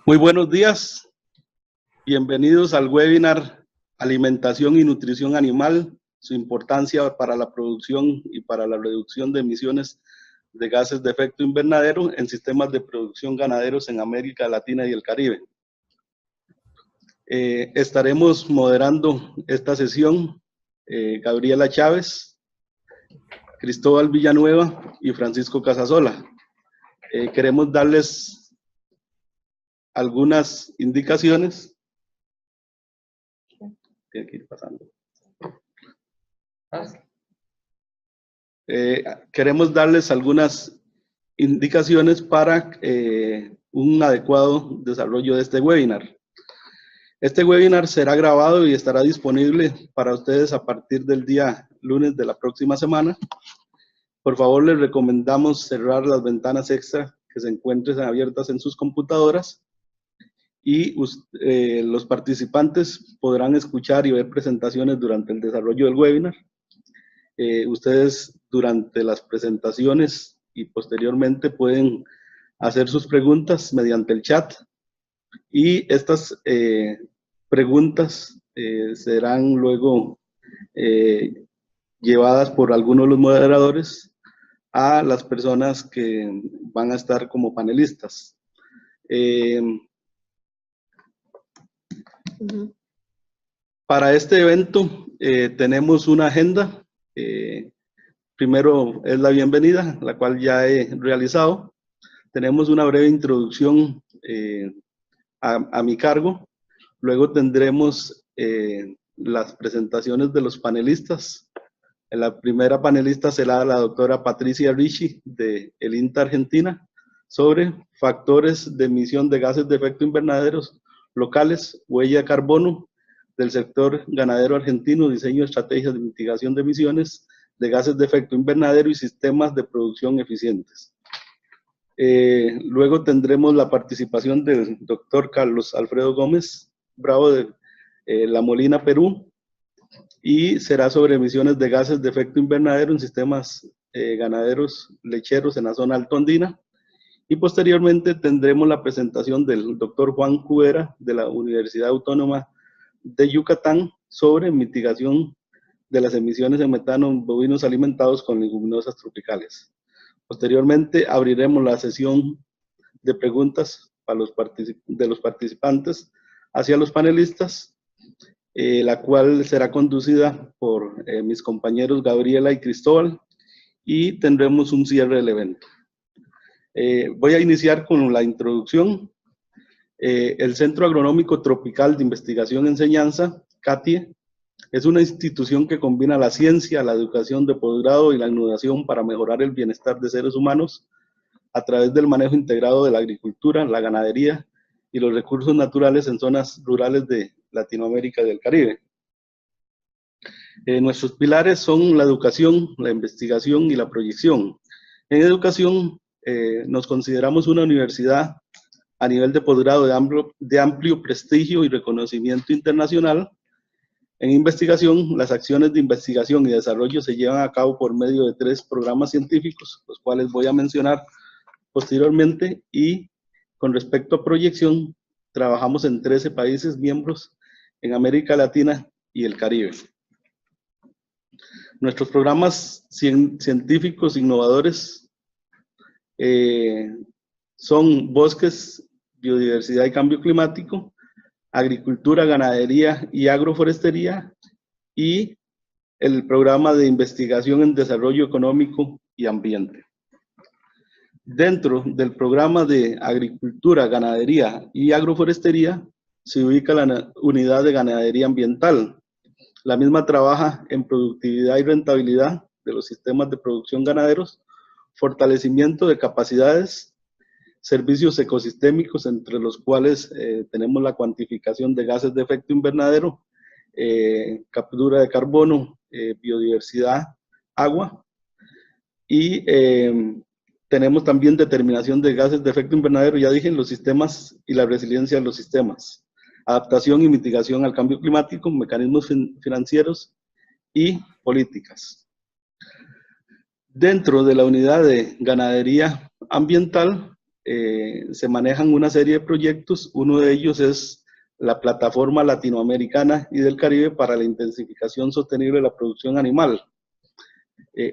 Muy buenos días, bienvenidos al webinar Alimentación y Nutrición Animal, su importancia para la producción y para la reducción de emisiones de gases de efecto invernadero en sistemas de producción ganaderos en América Latina y el Caribe. Estaremos moderando esta sesión Gabriela Chávez, Cristóbal Villanueva y Francisco Casasola. Queremos darles algunas indicaciones. Tiene que ir pasando. Queremos darles algunas indicaciones para un adecuado desarrollo de este webinar. Este webinar será grabado y estará disponible para ustedes a partir del día lunes de la próxima semana. Por favor, les recomendamos cerrar las ventanas extra que se encuentren abiertas en sus computadoras y los participantes podrán escuchar y ver presentaciones durante el desarrollo del webinar. Ustedes durante las presentaciones y posteriormente pueden hacer sus preguntas mediante el chat y estas preguntas serán luego llevadas por algunos de los moderadores a las personas que van a estar como panelistas. Para este evento tenemos una agenda. Primero es la bienvenida, la cual ya he realizado. Tenemos una breve introducción a mi cargo. Luego tendremos las presentaciones de los panelistas. La primera panelista será la doctora Patricia Ricci de el INTA Argentina sobre factores de emisión de gases de efecto invernaderos locales, huella de carbono del sector ganadero argentino, diseño de estrategias de mitigación de emisiones de gases de efecto invernadero y sistemas de producción eficientes. Luego tendremos la participación del doctor Carlos Alfredo Gómez Bravo de La Molina, Perú, y será sobre emisiones de gases de efecto invernadero en sistemas ganaderos lecheros en la zona altondina. Y posteriormente tendremos la presentación del doctor Juan Cubera de la Universidad Autónoma de Yucatán sobre mitigación de las emisiones de metano en bovinos alimentados con leguminosas tropicales. Posteriormente abriremos la sesión de preguntas para de los participantes hacia los panelistas, la cual será conducida por mis compañeros Gabriela y Cristóbal, y tendremos un cierre del evento. Voy a iniciar con la introducción. El Centro Agronómico Tropical de Investigación y Enseñanza, CATIE, es una institución que combina la ciencia, la educación de posgrado y la innovación para mejorar el bienestar de seres humanos a través del manejo integrado de la agricultura, la ganadería y los recursos naturales en zonas rurales de Latinoamérica y del Caribe. Nuestros pilares son la educación, la investigación y la proyección. En educación nos consideramos una universidad a nivel de posgrado de amplio prestigio y reconocimiento internacional. En investigación, las acciones de investigación y desarrollo se llevan a cabo por medio de 3 programas científicos, los cuales voy a mencionar posteriormente, y con respecto a proyección, trabajamos en 13 países miembros en América Latina y el Caribe. Nuestros programas científicos innovadores son bosques, biodiversidad y cambio climático, agricultura, ganadería y agroforestería, y el programa de investigación en desarrollo económico y ambiente. Dentro del programa de agricultura, ganadería y agroforestería se ubica la unidad de ganadería ambiental. La misma trabaja en productividad y rentabilidad de los sistemas de producción ganaderos, fortalecimiento de capacidades, servicios ecosistémicos, entre los cuales tenemos la cuantificación de gases de efecto invernadero, captura de carbono, biodiversidad, agua, y tenemos también determinación de gases de efecto invernadero, ya dije, en los sistemas y la resiliencia de los sistemas, adaptación y mitigación al cambio climático, mecanismos financieros y políticas. Dentro de la unidad de ganadería ambiental se manejan una serie de proyectos. Uno de ellos es la Plataforma Latinoamericana y del Caribe para la Intensificación Sostenible de la Producción Animal,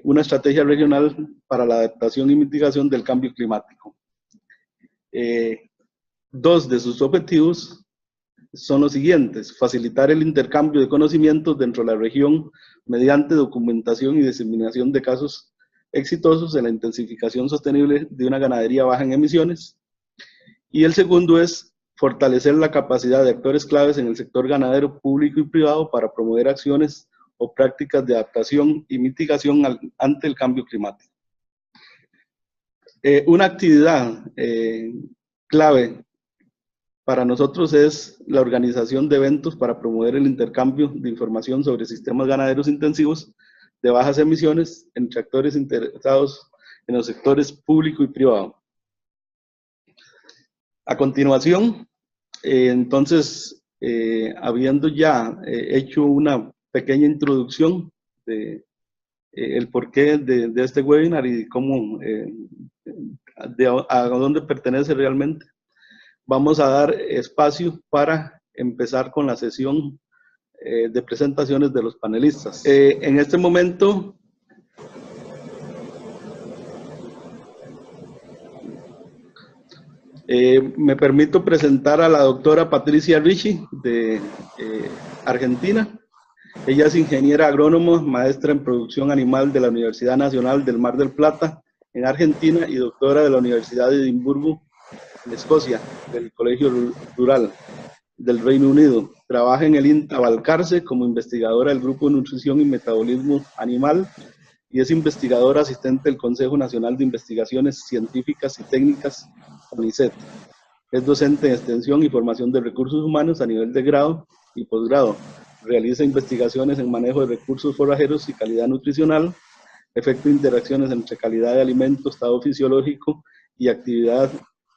una estrategia regional para la adaptación y mitigación del cambio climático. Dos de sus objetivos son los siguientes: facilitar el intercambio de conocimientos dentro de la región mediante documentación y diseminación de casos exitosos en la intensificación sostenible de una ganadería baja en emisiones. Y el segundo es fortalecer la capacidad de actores claves en el sector ganadero público y privado para promover acciones o prácticas de adaptación y mitigación ante el cambio climático. Una actividad clave para nosotros es la organización de eventos para promover el intercambio de información sobre sistemas ganaderos intensivos de bajas emisiones entre actores interesados en los sectores público y privado. A continuación, entonces, habiendo ya hecho una pequeña introducción de el porqué de este webinar y cómo, a dónde pertenece realmente, vamos a dar espacio para empezar con la sesión de presentaciones de los panelistas. En este momento, me permito presentar a la doctora Patricia Ricci de Argentina. Ella es ingeniera agrónoma, maestra en producción animal de la Universidad Nacional del Mar del Plata en Argentina y doctora de la Universidad de Edimburgo en Escocia, del Colegio Rural del Reino Unido. Trabaja en el INTA Balcarce como investigadora del Grupo de Nutrición y Metabolismo Animal y es investigadora asistente del Consejo Nacional de Investigaciones Científicas y Técnicas, CONICET. Es docente en extensión y formación de recursos humanos a nivel de grado y posgrado. Realiza investigaciones en manejo de recursos forrajeros y calidad nutricional, efecto de interacciones entre calidad de alimento, estado fisiológico y actividad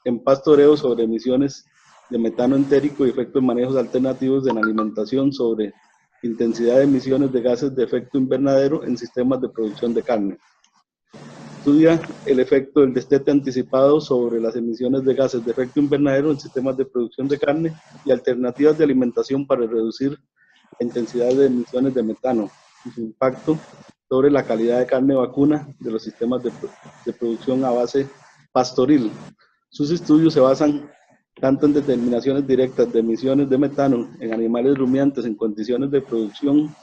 en pastoreo sobre emisiones de metano entérico y efectos de manejos alternativos en alimentación sobre intensidad de emisiones de gases de efecto invernadero en sistemas de producción de carne. Estudia el efecto del destete anticipado sobre las emisiones de gases de efecto invernadero en sistemas de producción de carne y alternativas de alimentación para reducir la intensidad de emisiones de metano y su impacto sobre la calidad de carne vacuna de los sistemas de producción a base pastoril. Sus estudios se basan tanto en determinaciones directas de emisiones de metano en animales rumiantes en condiciones de producción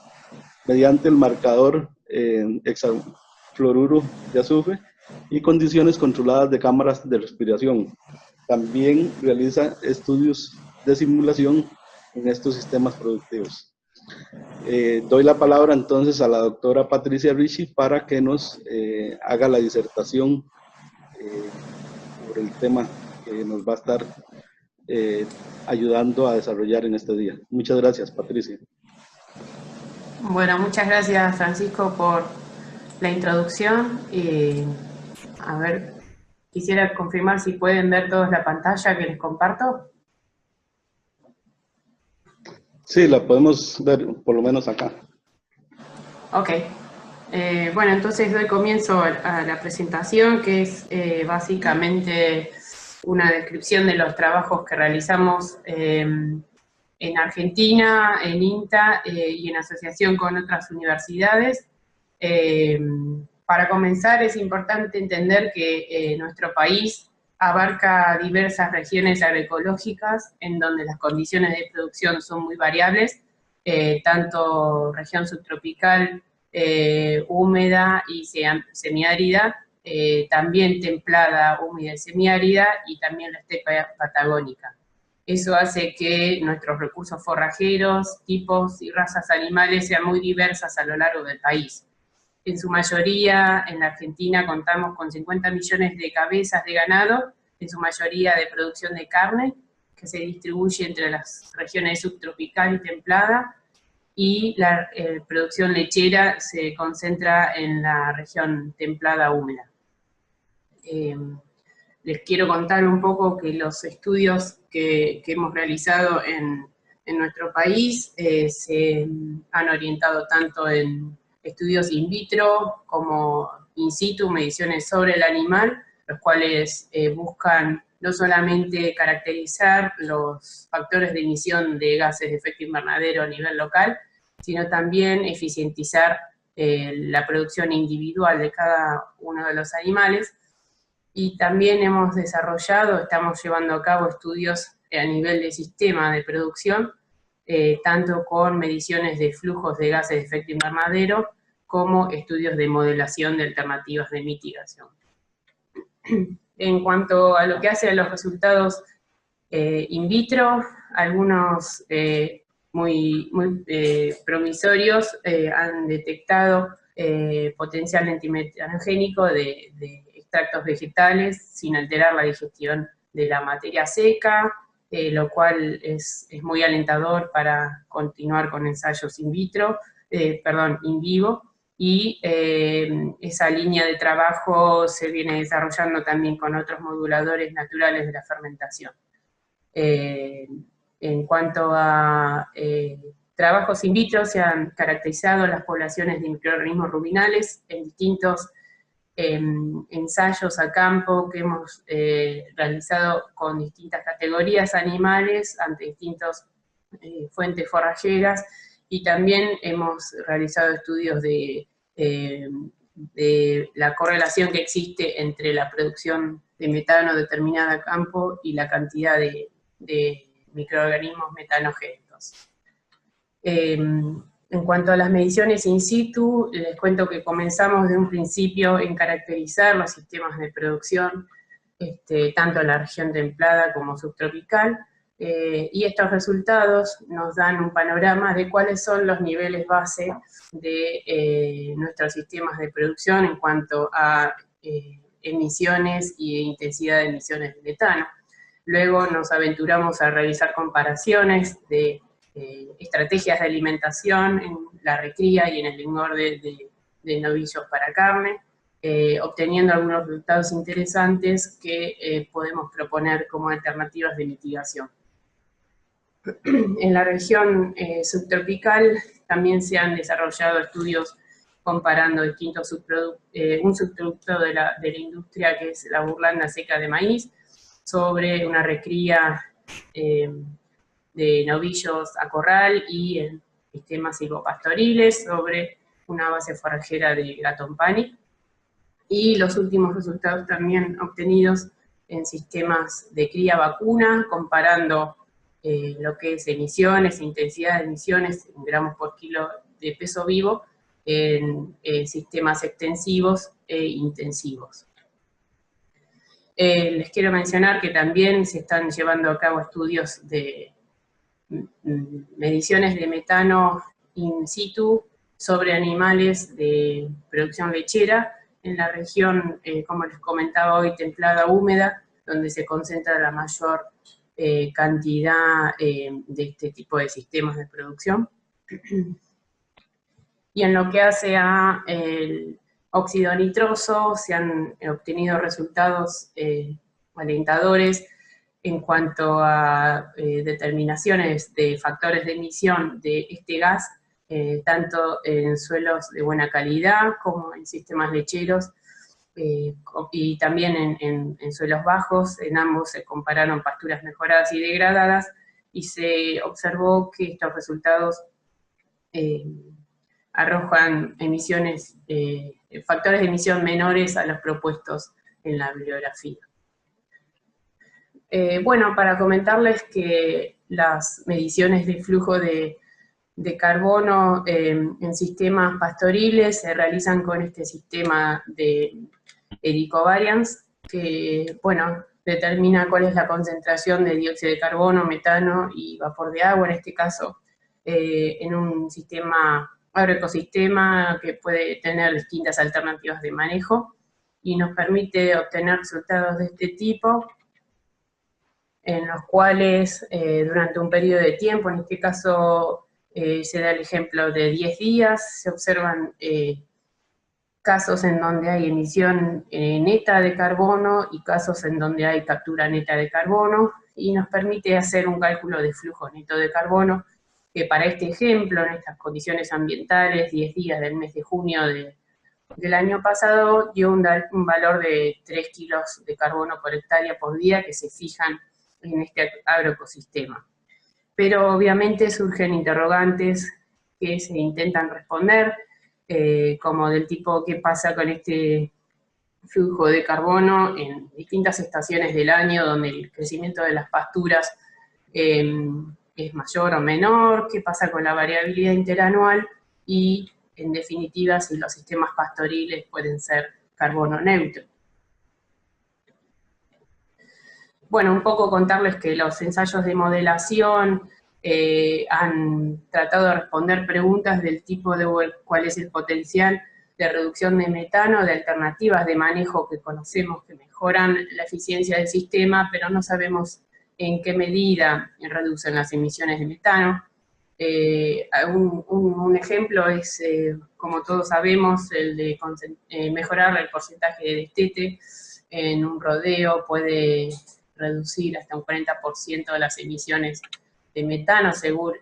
mediante el marcador hexafluoruro de azufre y condiciones controladas de cámaras de respiración. También realiza estudios de simulación en estos sistemas productivos. Doy la palabra entonces a la doctora Patricia Ricci para que nos haga la disertación sobre el tema que nos va a estar ayudando a desarrollar en este día. Muchas gracias, Patricia. Bueno, muchas gracias, Francisco, por la introducción. A ver, quisiera confirmar si pueden ver todos la pantalla que les comparto. Sí, la podemos ver por lo menos acá. Ok. Bueno, entonces doy comienzo a la presentación, que es básicamente una descripción de los trabajos que realizamos en Argentina, en INTA y en asociación con otras universidades. Para comenzar, es importante entender que nuestro país abarca diversas regiones agroecológicas en donde las condiciones de producción son muy variables, tanto región subtropical, húmeda y semiárida, también templada, húmeda y semiárida, y también la estepa patagónica. Eso hace que nuestros recursos forrajeros, tipos y razas animales sean muy diversas a lo largo del país. En su mayoría, en la Argentina contamos con 50 millones de cabezas de ganado, en su mayoría de producción de carne, que se distribuye entre las regiones subtropical y templada, y la producción lechera se concentra en la región templada húmeda. Les quiero contar un poco que los estudios que hemos realizado en nuestro país se han orientado tanto en estudios in vitro como in situ, mediciones sobre el animal, los cuales buscan no solamente caracterizar los factores de emisión de gases de efecto invernadero a nivel local, sino también eficientizar la producción individual de cada uno de los animales. Y también hemos desarrollado, estamos llevando a cabo estudios a nivel de sistema de producción, tanto con mediciones de flujos de gases de efecto invernadero, como estudios de modelación de alternativas de mitigación. En cuanto a lo que hace a los resultados in vitro, algunos muy promisorios han detectado potencial antimetanogénico de extractos vegetales sin alterar la digestión de la materia seca, lo cual es muy alentador para continuar con ensayos in vivo, y esa línea de trabajo se viene desarrollando también con otros moduladores naturales de la fermentación. En cuanto a trabajos in vitro, se han caracterizado las poblaciones de microorganismos ruminales en distintos ensayos a campo que hemos realizado con distintas categorías animales ante distintas fuentes forrajeras, y también hemos realizado estudios de la correlación que existe entre la producción de metano determinada a campo y la cantidad de microorganismos metanogénicos. En cuanto a las mediciones in situ, les cuento que comenzamos de un principio en caracterizar los sistemas de producción, tanto en la región templada como subtropical, y estos resultados nos dan un panorama de cuáles son los niveles base de nuestros sistemas de producción en cuanto a emisiones y intensidad de emisiones de metano. Luego nos aventuramos a realizar comparaciones de estrategias de alimentación en la recría y en el engorde de novillos para carne, obteniendo algunos resultados interesantes que podemos proponer como alternativas de mitigación. En la región subtropical también se han desarrollado estudios comparando distintos un subproducto de la industria, que es la burlanda seca de maíz, sobre una recría de novillos a corral y en sistemas silvopastoriles sobre una base forrajera de Gatompani, y los últimos resultados también obtenidos en sistemas de cría vacuna, comparando lo que es emisiones, intensidad de emisiones en gramos por kilo de peso vivo en sistemas extensivos e intensivos. Les quiero mencionar que también se están llevando a cabo estudios de mediciones de metano in situ sobre animales de producción lechera en la región, como les comentaba hoy, templada húmeda, donde se concentra la mayor cantidad de este tipo de sistemas de producción. Y en lo que hace a el óxido nitroso, se han obtenido resultados alentadores en cuanto a determinaciones de factores de emisión de este gas, tanto en suelos de buena calidad como en sistemas lecheros, y también en suelos bajos. En ambos se compararon pasturas mejoradas y degradadas, y se observó que estos resultados arrojan emisiones, factores de emisión menores a los propuestos en la bibliografía. Bueno, para comentarles que las mediciones de flujo de carbono en sistemas pastoriles se realizan con este sistema de Ecovariance, que, bueno, determina cuál es la concentración de dióxido de carbono, metano y vapor de agua, en este caso, en un sistema agroecosistema que puede tener distintas alternativas de manejo, y nos permite obtener resultados de este tipo, en los cuales durante un periodo de tiempo, en este caso se da el ejemplo de 10 días, se observan casos en donde hay emisión neta de carbono y casos en donde hay captura neta de carbono, y nos permite hacer un cálculo de flujo neto de carbono, que para este ejemplo, en estas condiciones ambientales, 10 días del mes de junio de del año pasado dio un valor de 3 kilos de carbono por hectárea por día que se fijan en este agroecosistema. Pero obviamente surgen interrogantes que se intentan responder, como del tipo ¿qué pasa con este flujo de carbono en distintas estaciones del año donde el crecimiento de las pasturas es mayor o menor? ¿Qué pasa con la variabilidad interanual? Y en definitiva, si los sistemas pastoriles pueden ser carbono neutro. Bueno, un poco contarles que los ensayos de modelación han tratado de responder preguntas del tipo de cuál es el potencial de reducción de metano, de alternativas de manejo que conocemos que mejoran la eficiencia del sistema, pero no sabemos en qué medida reducen las emisiones de metano. Un ejemplo es, como todos sabemos, el de mejorar el porcentaje de destete en un rodeo puede reducir hasta un 40% de las emisiones de metano, según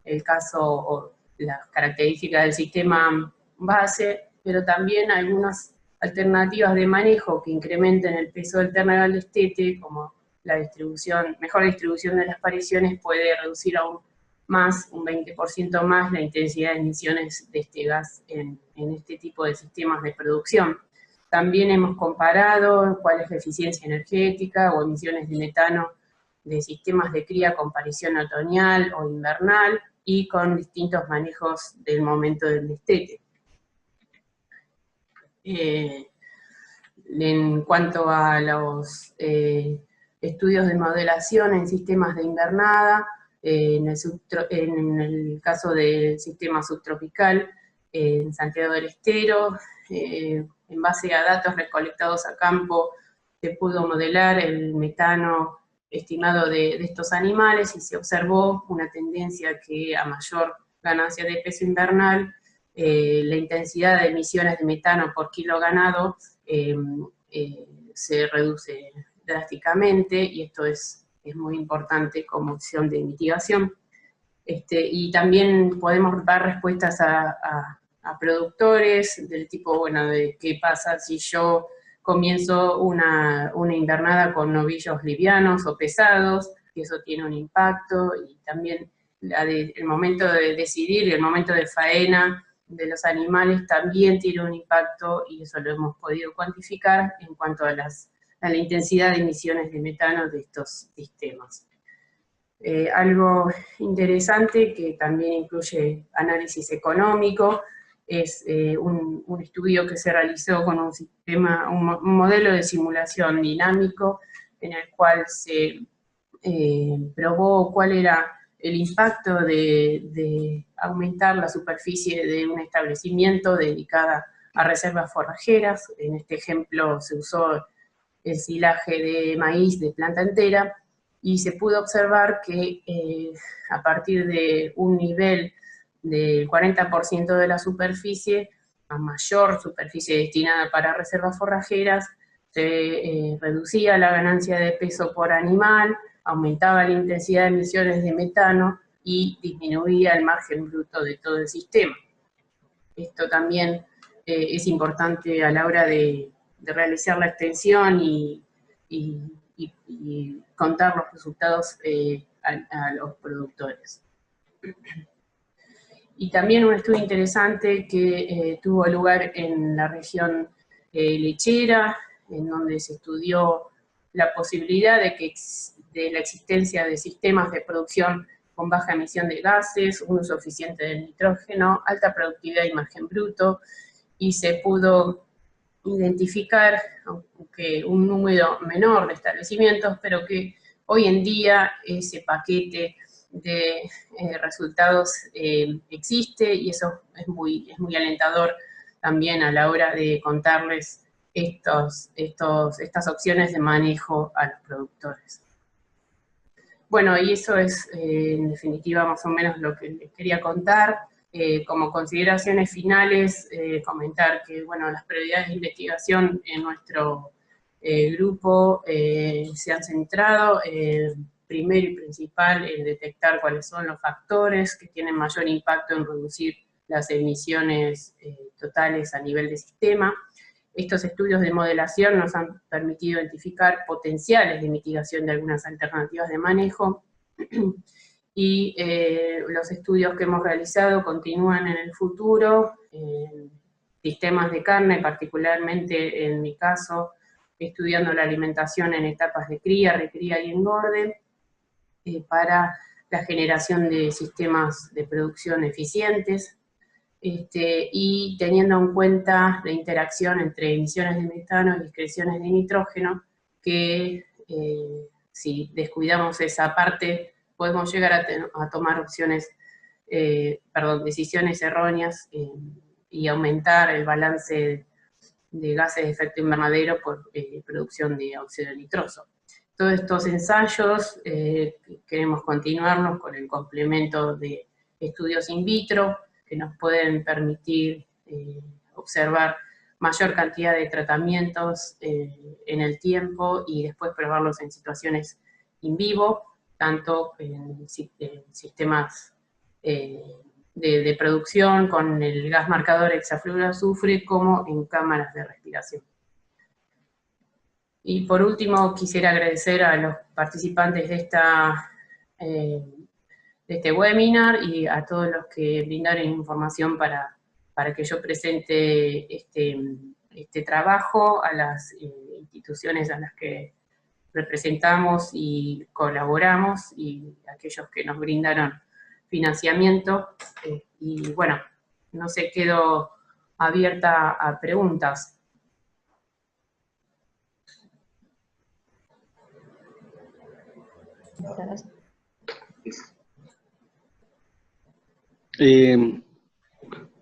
el caso o las características del sistema base, pero también algunas alternativas de manejo que incrementen el peso del ternero al destete, como la mejor distribución de las apariciones, puede reducir aún más, un 20% más, la intensidad de emisiones de este gas en este tipo de sistemas de producción. También hemos comparado cuál es la eficiencia energética o emisiones de metano de sistemas de cría con parición otoñal o invernal y con distintos manejos del momento del destete. En cuanto a los estudios de modelación en sistemas de invernada, en el caso del sistema subtropical, en Santiago del Estero, en base a datos recolectados a campo, se pudo modelar el metano estimado de estos animales y se observó una tendencia que a mayor ganancia de peso invernal, la intensidad de emisiones de metano por kilo ganado se reduce drásticamente, y esto es muy importante como opción de mitigación. Y también podemos dar respuestas a productores del tipo, bueno, de qué pasa si yo comienzo una invernada con novillos livianos o pesados, que eso tiene un impacto, y también el momento de decidir y el momento de faena de los animales también tiene un impacto, y eso lo hemos podido cuantificar en cuanto a la intensidad de emisiones de metano de estos sistemas. Algo interesante que también incluye análisis económico es un estudio que se realizó con un modelo de simulación dinámico en el cual se probó cuál era el impacto de aumentar la superficie de un establecimiento dedicada a reservas forrajeras. En este ejemplo se usó el silaje de maíz de planta entera, y se pudo observar que a partir de un nivel del 40% de la superficie, a mayor superficie destinada para reservas forrajeras, se reducía la ganancia de peso por animal, aumentaba la intensidad de emisiones de metano y disminuía el margen bruto de todo el sistema. Esto también es importante a la hora de realizar la extensión y contar los resultados a los productores. Y también un estudio interesante que tuvo lugar en la región lechera, en donde se estudió la posibilidad de la existencia de sistemas de producción con baja emisión de gases, un uso eficiente del nitrógeno, alta productividad y margen bruto, y se pudo identificar, aunque un número menor de establecimientos, pero que hoy en día ese paquete de resultados existe, y eso es muy alentador también a la hora de contarles estas opciones de manejo a los productores. Bueno, y eso es en definitiva más o menos lo que les quería contar. Como consideraciones finales, comentar que, bueno, las prioridades de investigación en nuestro grupo se han centrado, primero y principal, en detectar cuáles son los factores que tienen mayor impacto en reducir las emisiones totales a nivel de sistema. Estos estudios de modelación nos han permitido identificar potenciales de mitigación de algunas alternativas de manejo, y los estudios que hemos realizado continúan en el futuro, sistemas de carne, particularmente en mi caso, estudiando la alimentación en etapas de cría, recría y engorde, para la generación de sistemas de producción eficientes, y teniendo en cuenta la interacción entre emisiones de metano y excreciones de nitrógeno, que si descuidamos esa parte, podemos llegar a tomar decisiones erróneas y aumentar el balance de gases de efecto invernadero por producción de óxido nitroso. Todos estos ensayos queremos continuarlos con el complemento de estudios in vitro que nos pueden permitir observar mayor cantidad de tratamientos en el tiempo y después probarlos en situaciones in vivo, tanto en sistemas de producción con el gas marcador hexafluoruro de azufre como en cámaras de respiración. Y por último, quisiera agradecer a los participantes de este webinar y a todos los que brindaron información para que yo presente este trabajo a las instituciones a las que representamos y colaboramos, y aquellos que nos brindaron financiamiento. Y bueno, no sé, quedo abierta a preguntas.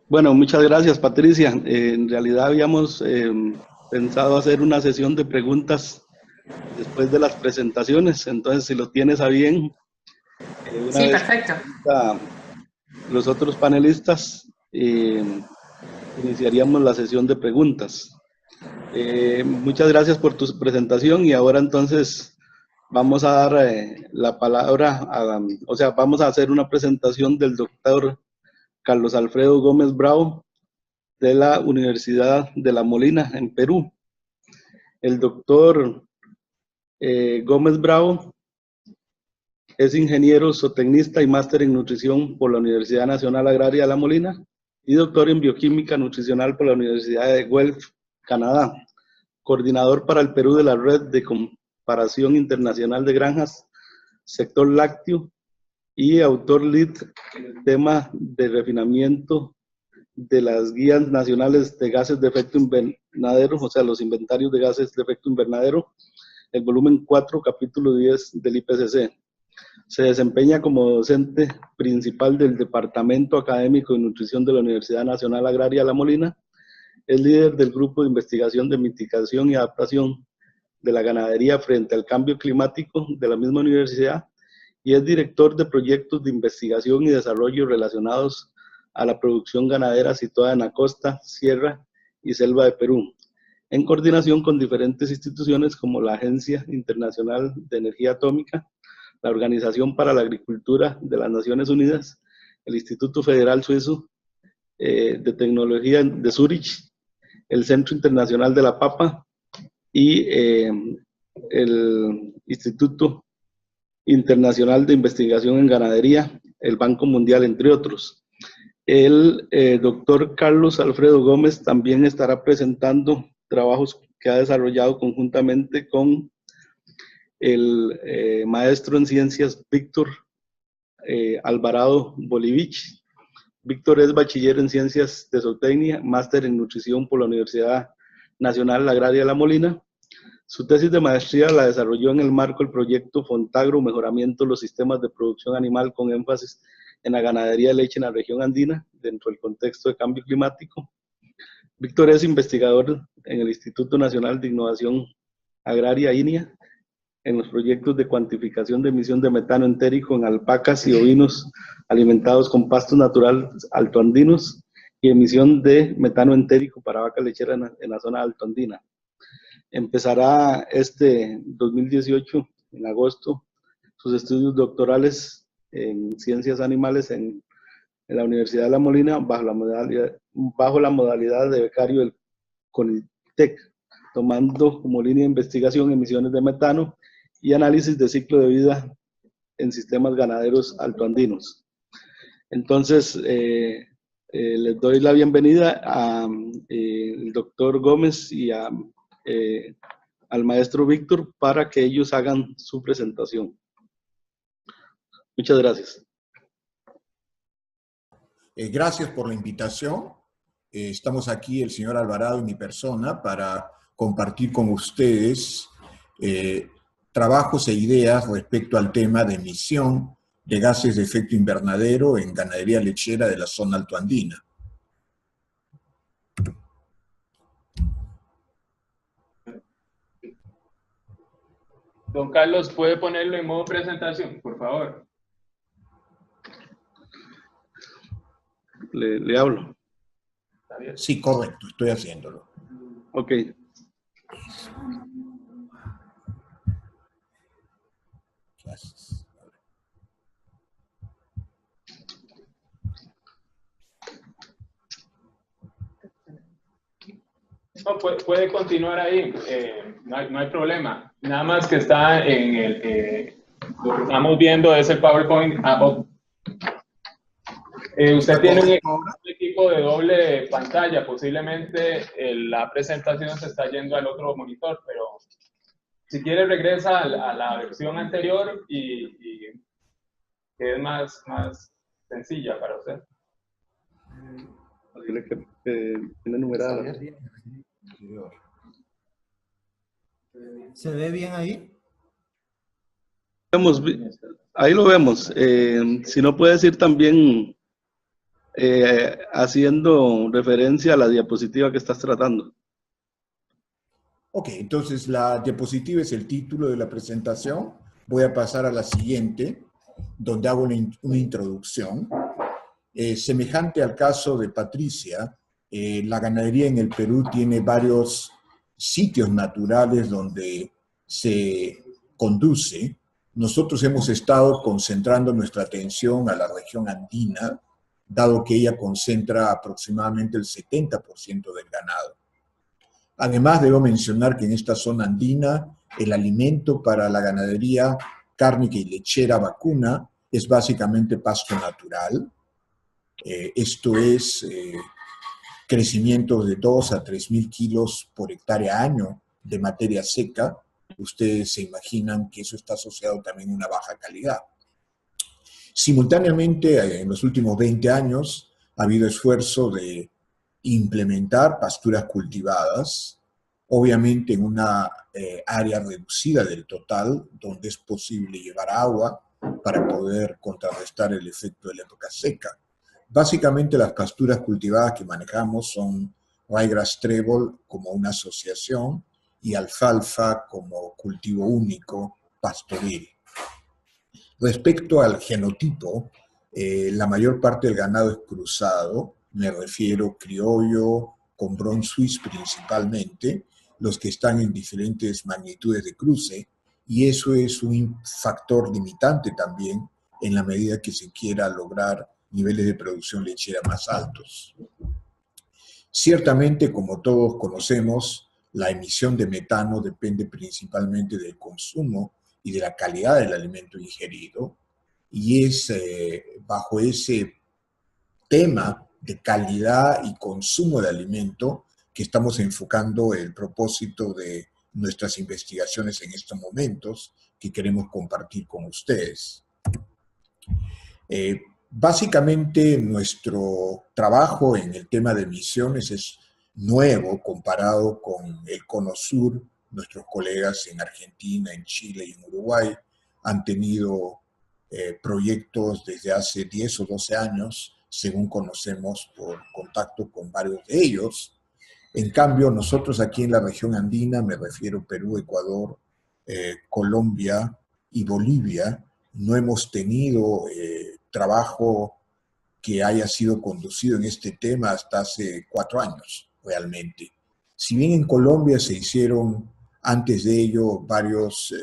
Bueno, muchas gracias, Patricia. En realidad habíamos pensado hacer una sesión de preguntas después de las presentaciones, entonces si lo tienes a bien, una sí, vez perfecto. Los otros panelistas, iniciaríamos la sesión de preguntas. Muchas gracias por tu presentación, y ahora entonces vamos a dar la palabra, vamos a hacer una presentación del doctor Carlos Alfredo Gómez Bravo, de la Universidad de La Molina, en Perú. El doctor Gómez Bravo es ingeniero zootecnista y máster en nutrición por la Universidad Nacional Agraria de La Molina, y doctor en bioquímica nutricional por la Universidad de Guelph, Canadá. Coordinador para el Perú de la Red de Comparación Internacional de Granjas, sector lácteo, y autor lead en el tema de refinamiento de las guías nacionales de gases de efecto invernadero, o sea, los inventarios de gases de efecto invernadero, el volumen 4, capítulo 10 del IPCC. Se desempeña como docente principal del Departamento Académico de Nutrición de la Universidad Nacional Agraria La Molina. Es líder del Grupo de Investigación de Mitigación y Adaptación de la Ganadería frente al Cambio Climático de la misma universidad, y es director de proyectos de investigación y desarrollo relacionados a la producción ganadera situada en la costa, sierra y selva de Perú, en coordinación con diferentes instituciones como la Agencia Internacional de Energía Atómica, la Organización para la Agricultura de las Naciones Unidas, el Instituto Federal Suizo de Tecnología de Zúrich, el Centro Internacional de la Papa y el Instituto Internacional de Investigación en Ganadería, el Banco Mundial, entre otros. El doctor Carlos Alfredo Gómez también estará presentando trabajos que ha desarrollado conjuntamente con el maestro en ciencias Víctor Alvarado Bolivich. Víctor es bachiller en ciencias de zootecnia, máster en nutrición por la Universidad Nacional Agraria de La Molina. Su tesis de maestría la desarrolló en el marco del proyecto Fontagro, mejoramiento de los sistemas de producción animal con énfasis en la ganadería de leche en la región andina, dentro del contexto de cambio climático. Víctor es investigador en el Instituto Nacional de Innovación Agraria, INIA, en los proyectos de cuantificación de emisión de metano entérico en alpacas y ovinos alimentados con pastos naturales altoandinos, y emisión de metano entérico para vaca lechera en la zona altoandina. Empezará este 2018, en agosto, sus estudios doctorales en ciencias animales en en la Universidad de La Molina bajo la modalidad de becario del CONITEC, tomando como línea de investigación emisiones de metano y análisis de ciclo de vida en sistemas ganaderos altoandinos. Entonces, les doy la bienvenida al doctor Gómez y al maestro Víctor para que ellos hagan su presentación. Muchas gracias. Gracias por la invitación. Estamos aquí, el señor Alvarado y mi persona, para compartir con ustedes trabajos e ideas respecto al tema de emisión de gases de efecto invernadero en ganadería lechera de la zona altoandina. Don Carlos, ¿puede ponerlo en modo presentación, por favor? Le hablo. Sí, correcto, estoy haciéndolo. Ok. Gracias. No, puede continuar ahí, no hay problema. Nada más que está en el... lo que estamos viendo es el PowerPoint. Usted tiene un equipo de doble pantalla, posiblemente la presentación se está yendo al otro monitor, pero si quiere regresa a la versión anterior y que es más sencilla para usted. Dile que tiene numerada. ¿Se ve bien ahí? Ahí lo vemos. Si no puedes ir también haciendo referencia a la diapositiva que estás tratando. Ok, entonces la diapositiva es el título de la presentación. Voy a pasar a la siguiente, donde hago una introducción. Semejante al caso de Patricia, la ganadería en el Perú tiene varios sitios naturales donde se conduce. Nosotros hemos estado concentrando nuestra atención a la región andina, dado que ella concentra aproximadamente el 70% del ganado. Además, debo mencionar que en esta zona andina, el alimento para la ganadería cárnica y lechera vacuna es básicamente pasto natural. Esto es crecimientos de 2 a 3.000 kilos por hectárea año de materia seca. Ustedes se imaginan que eso está asociado también a una baja calidad. Simultáneamente, en los últimos 20 años, ha habido esfuerzo de implementar pasturas cultivadas, obviamente en una área reducida del total, donde es posible llevar agua para poder contrarrestar el efecto de la época seca. Básicamente las pasturas cultivadas que manejamos son ryegrass trébol como una asociación y alfalfa como cultivo único pastoril. Respecto al genotipo, la mayor parte del ganado es cruzado, me refiero criollo, con Bron Suisse principalmente, los que están en diferentes magnitudes de cruce, y eso es un factor limitante también en la medida que se quiera lograr niveles de producción lechera más altos. Ciertamente, como todos conocemos, la emisión de metano depende principalmente del consumo y de la calidad del alimento ingerido, y es bajo ese tema de calidad y consumo de alimento que estamos enfocando el propósito de nuestras investigaciones en estos momentos que queremos compartir con ustedes. Básicamente nuestro trabajo en el tema de emisiones es nuevo comparado con el Cono Sur. Nuestros colegas en Argentina, en Chile y en Uruguay han tenido proyectos desde hace 10 o 12 años, según conocemos por contacto con varios de ellos. En cambio, nosotros aquí en la región andina, me refiero Perú, Ecuador, Colombia y Bolivia, no hemos tenido trabajo que haya sido conducido en este tema hasta hace 4 años, realmente. Si bien en Colombia se hicieron antes de ello varios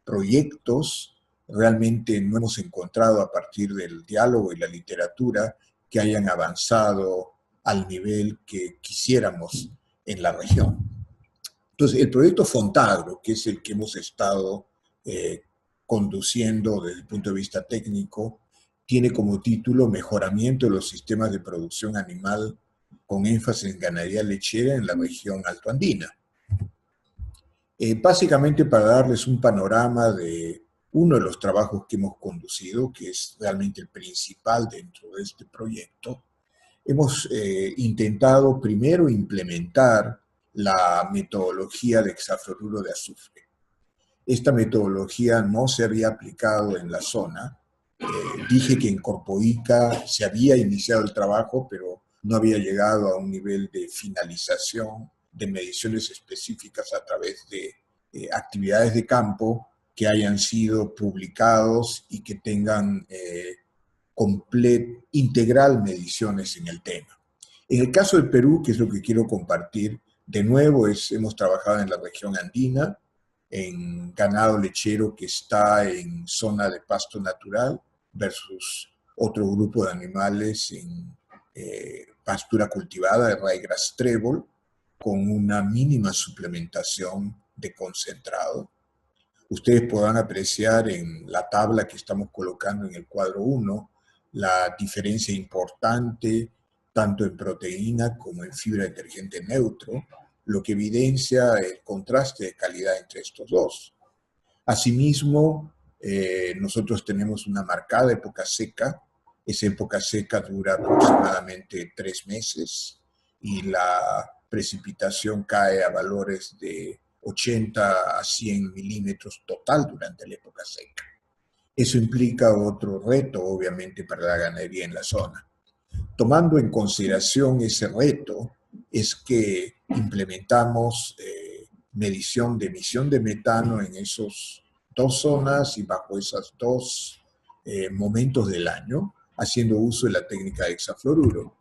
proyectos, realmente no hemos encontrado a partir del diálogo y la literatura que hayan avanzado al nivel que quisiéramos en la región. Entonces, el proyecto Fontagro, que es el que hemos estado conduciendo desde el punto de vista técnico, tiene como título Mejoramiento de los sistemas de producción animal con énfasis en ganadería lechera en la región altoandina. Básicamente para darles un panorama de uno de los trabajos que hemos conducido, que es realmente el principal dentro de este proyecto, hemos intentado primero implementar la metodología de hexafluoruro de azufre. Esta metodología no se había aplicado en la zona. Dije que en Corpoica se había iniciado el trabajo, pero no había llegado a un nivel de finalización de mediciones específicas a través de actividades de campo que hayan sido publicados y que tengan integral mediciones en el tema. En el caso del Perú, que es lo que quiero compartir, de nuevo hemos trabajado en la región andina, en ganado lechero que está en zona de pasto natural versus otro grupo de animales en pastura cultivada de ryegrass trébol con una mínima suplementación de concentrado. Ustedes podrán apreciar en la tabla que estamos colocando en el cuadro 1 la diferencia importante tanto en proteína como en fibra detergente neutro, lo que evidencia el contraste de calidad entre estos dos. Asimismo, nosotros tenemos una marcada época seca. Esa época seca dura aproximadamente 3 meses y la precipitación cae a valores de 80 a 100 milímetros total durante la época seca. Eso implica otro reto, obviamente, para la ganadería en la zona. Tomando en consideración ese reto, es que implementamos medición de emisión de metano en esas 2 zonas y bajo esos 2 momentos del año, haciendo uso de la técnica de hexafluoruro.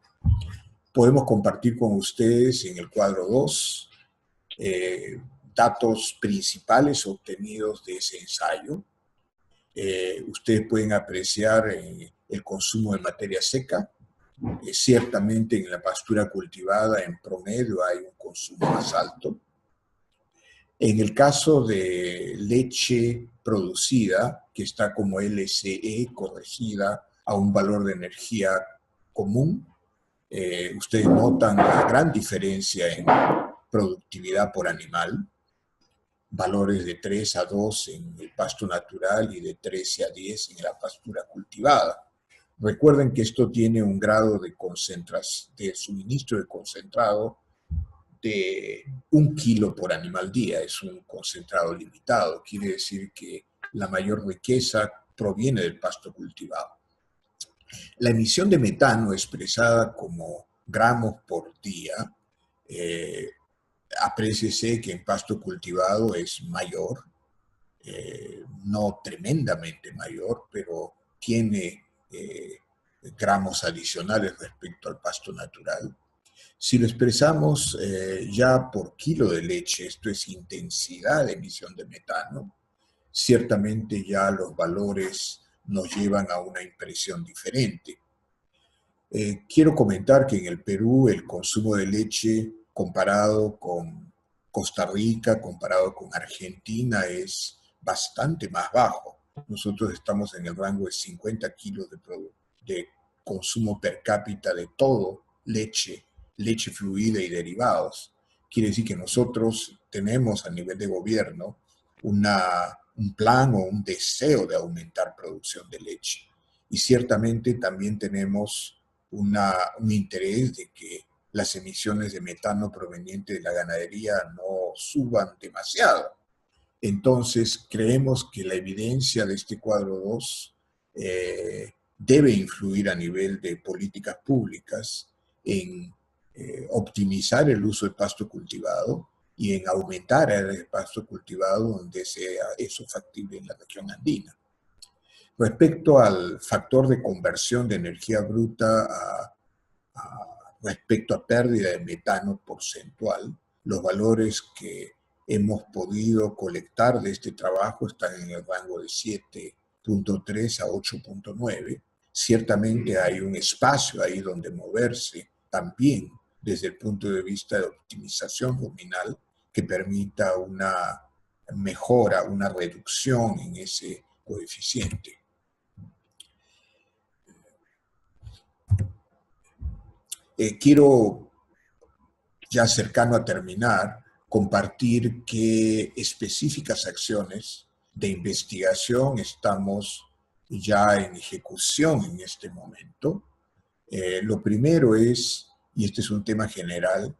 Podemos compartir con ustedes en el cuadro 2 datos principales obtenidos de ese ensayo. Ustedes pueden apreciar el consumo de materia seca. Ciertamente en la pastura cultivada en promedio hay un consumo más alto. En el caso de leche producida, que está como LCE corregida a un valor de energía común, ustedes notan la gran diferencia en productividad por animal, valores de 3 a 2 en el pasto natural y de 13 a 10 en la pastura cultivada. Recuerden que esto tiene un grado de suministro de concentrado de 1 kilo por animal día. Es un concentrado limitado. Quiere decir que la mayor riqueza proviene del pasto cultivado. La emisión de metano expresada como gramos por día, apréciese que en pasto cultivado es mayor, no tremendamente mayor, pero tiene gramos adicionales respecto al pasto natural. Si lo expresamos ya por kilo de leche, esto es intensidad de emisión de metano, ciertamente ya los valores nos llevan a una impresión diferente. Quiero comentar que en el Perú el consumo de leche comparado con Costa Rica, comparado con Argentina, es bastante más bajo. Nosotros estamos en el rango de 50 kilos de consumo per cápita de todo leche fluida y derivados. Quiere decir que nosotros tenemos a nivel de gobierno un plan o un deseo de aumentar producción de leche. Y ciertamente también tenemos un interés de que las emisiones de metano provenientes de la ganadería no suban demasiado. Entonces, creemos que la evidencia de este cuadro 2 debe influir a nivel de políticas públicas en optimizar el uso de pasto cultivado y en aumentar el pasto cultivado donde sea eso factible en la región andina. Respecto al factor de conversión de energía bruta respecto a pérdida de metano porcentual, los valores que hemos podido colectar de este trabajo están en el rango de 7.3 a 8.9. ciertamente hay un espacio ahí donde moverse también desde el punto de vista de optimización nominal que permita una mejora, una reducción en ese coeficiente. Quiero, ya cercano a terminar, compartir qué específicas acciones de investigación estamos ya en ejecución en este momento. Lo primero es, y este es un tema general,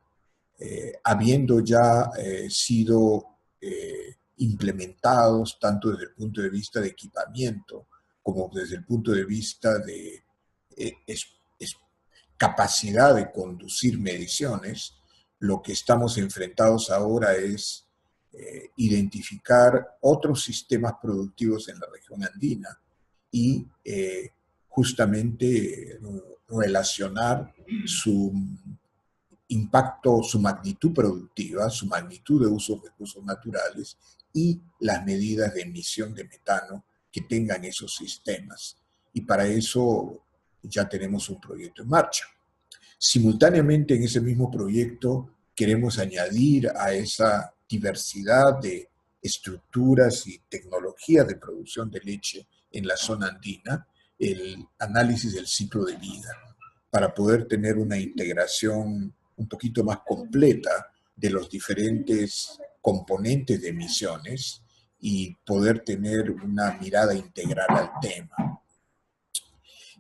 habiendo ya sido implementados tanto desde el punto de vista de equipamiento como desde el punto de vista de capacidad de conducir mediciones, lo que estamos enfrentados ahora es identificar otros sistemas productivos en la región andina y justamente relacionar su impacto, su magnitud productiva, su magnitud de uso de recursos naturales y las medidas de emisión de metano que tengan esos sistemas. Y para eso ya tenemos un proyecto en marcha. Simultáneamente, en ese mismo proyecto, queremos añadir a esa diversidad de estructuras y tecnologías de producción de leche en la zona andina el análisis del ciclo de vida, para poder tener una integración un poquito más completa de los diferentes componentes de emisiones y poder tener una mirada integral al tema.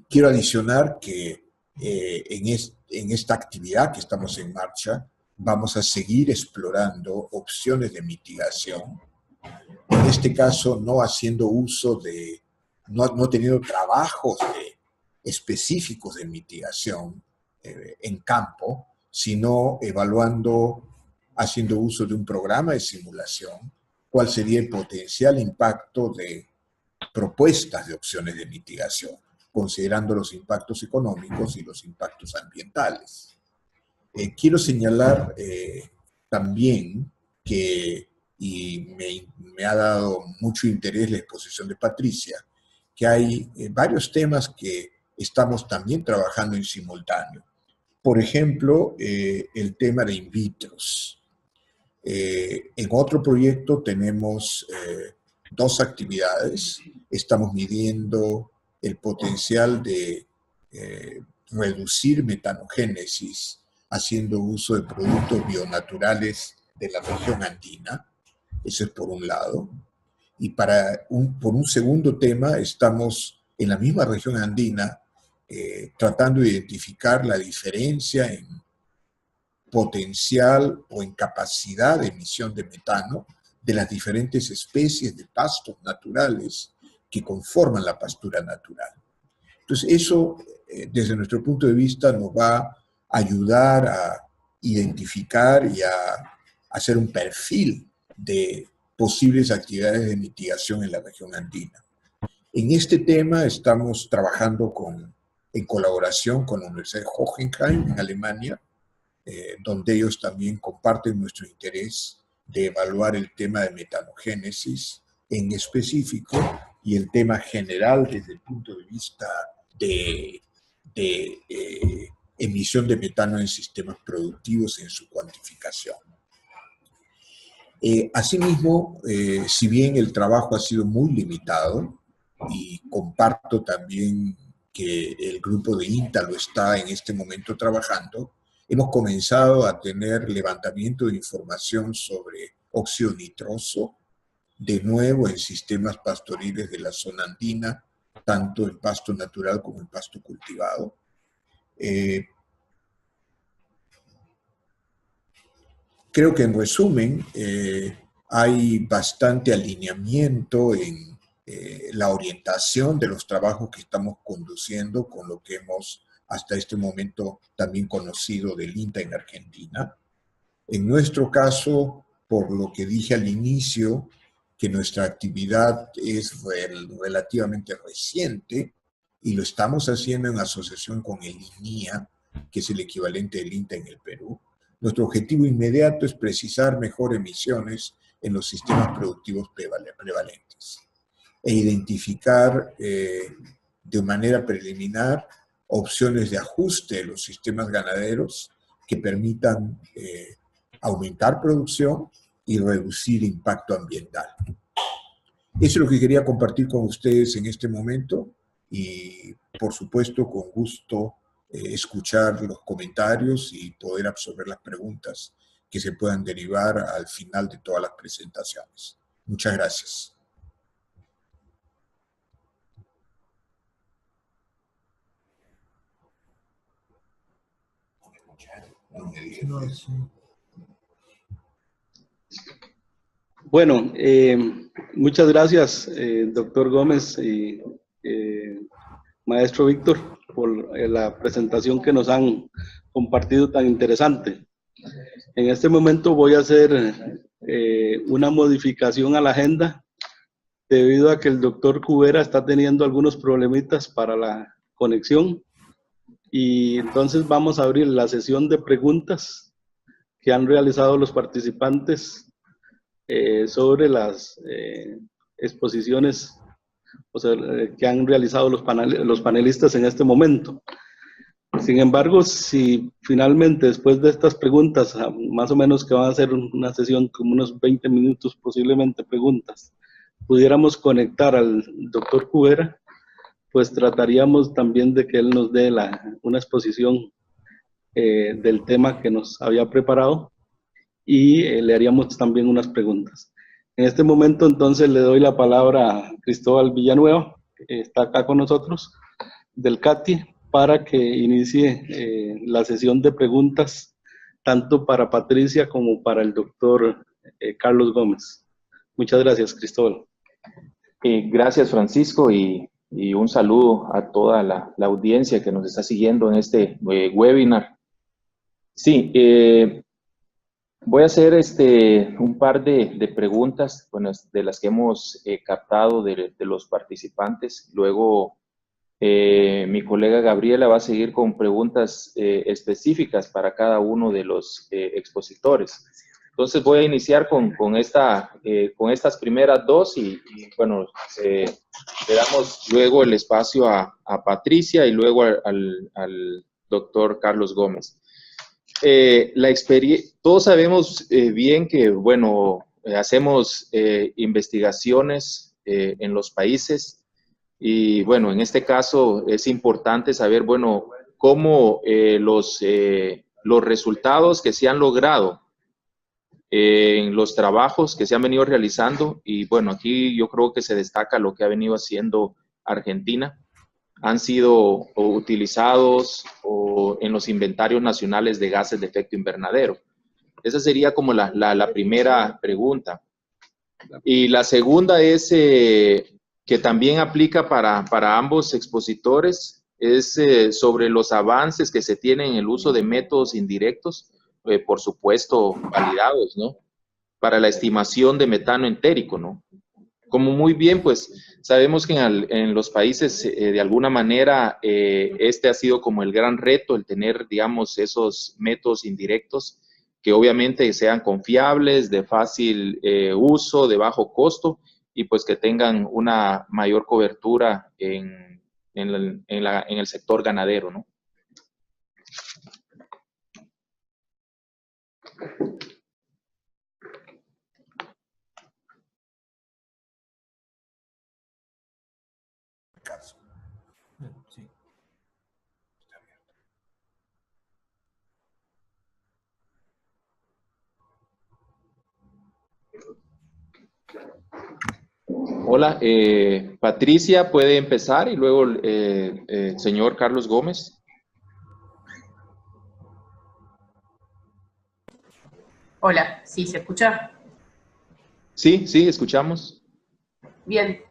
Quiero adicionar que en esta actividad que estamos en marcha, vamos a seguir explorando opciones de mitigación. En este caso, no haciendo uso de, no teniendo trabajos específicos de mitigación en campo, sino evaluando, haciendo uso de un programa de simulación, cuál sería el potencial impacto de propuestas de opciones de mitigación, considerando los impactos económicos y los impactos ambientales. Quiero señalar también que, y me ha dado mucho interés la exposición de Patricia, que hay varios temas que estamos también trabajando en simultáneo. Por ejemplo, el tema de in vitros. En otro proyecto tenemos dos actividades. Estamos midiendo el potencial de reducir metanogénesis haciendo uso de productos bionaturales de la región andina. Eso es por un lado. Y por un segundo tema, estamos en la misma región andina tratando de identificar la diferencia en potencial o en capacidad de emisión de metano de las diferentes especies de pastos naturales que conforman la pastura natural. Entonces, eso, desde nuestro punto de vista, nos va a ayudar a identificar y a hacer un perfil de posibles actividades de mitigación en la región andina. En este tema estamos trabajando en colaboración con la Universidad de Hohenheim en Alemania, donde ellos también comparten nuestro interés de evaluar el tema de metanogénesis en específico y el tema general desde el punto de vista de emisión de metano en sistemas productivos en su cuantificación. Asimismo, si bien el trabajo ha sido muy limitado, y comparto también que el grupo de INTA lo está en este momento trabajando, hemos comenzado a tener levantamiento de información sobre óxido nitroso, de nuevo en sistemas pastoriles de la zona andina, tanto en pasto natural como en pasto cultivado. Creo que en resumen hay bastante alineamiento en la orientación de los trabajos que estamos conduciendo con lo que hemos hasta este momento también conocido del INTA en Argentina. En nuestro caso, por lo que dije al inicio, que nuestra actividad es relativamente reciente y lo estamos haciendo en asociación con el INIA, que es el equivalente del INTA en el Perú. Nuestro objetivo inmediato es precisar mejor emisiones en los sistemas productivos prevalentes e identificar de manera preliminar opciones de ajuste de los sistemas ganaderos que permitan aumentar producción y reducir impacto ambiental. Eso es lo que quería compartir con ustedes en este momento y, por supuesto, con gusto escuchar los comentarios y poder absorber las preguntas que se puedan derivar al final de todas las presentaciones. Muchas gracias. Bueno, muchas gracias, doctor Gómez y maestro Víctor, por la presentación que nos han compartido tan interesante. En este momento voy a hacer una modificación a la agenda debido a que el doctor Cubera está teniendo algunos problemitas para la conexión, y entonces vamos a abrir la sesión de preguntas que han realizado los participantes sobre las exposiciones, o sea, que han realizado los panelistas en este momento. Sin embargo, si finalmente después de estas preguntas, más o menos que van a ser una sesión como unos 20 minutos posiblemente preguntas, pudiéramos conectar al doctor Cubera, pues trataríamos también de que él nos dé una exposición del tema que nos había preparado, y le haríamos también unas preguntas. En este momento entonces le doy la palabra a Cristóbal Villanueva, que está acá con nosotros, del CATI, para que inicie la sesión de preguntas, tanto para Patricia como para el doctor Carlos Gómez. Muchas gracias, Cristóbal. Gracias, Francisco, y un saludo a toda la audiencia que nos está siguiendo en este webinar. Sí, voy a hacer un par de preguntas, bueno, de las que hemos captado de los participantes. Luego, mi colega Gabriela va a seguir con preguntas específicas para cada uno de los expositores. Entonces voy a iniciar con estas primeras dos y bueno, le damos luego el espacio a Patricia y luego al doctor Carlos Gómez. Todos sabemos bien que, bueno, hacemos investigaciones en los países y, bueno, en este caso es importante saber, bueno, cómo los resultados que se han logrado en los trabajos que se han venido realizando, y bueno, aquí yo creo que se destaca lo que ha venido haciendo Argentina, han sido utilizados en los inventarios nacionales de gases de efecto invernadero. Esa sería como la primera pregunta. Y la segunda es que también aplica para ambos expositores, es sobre los avances que se tienen en el uso de métodos indirectos, por supuesto validados, ¿no? Para la estimación de metano entérico, ¿no? Como muy bien, pues sabemos que en los países, de alguna manera, ha sido como el gran reto, el tener, digamos, esos métodos indirectos que obviamente sean confiables, de fácil uso, de bajo costo, y pues que tengan una mayor cobertura en el sector ganadero, ¿no? Sí. Hola, Patricia puede empezar y luego el señor Carlos Gómez. Hola, ¿sí se escucha? Sí, escuchamos. Bien,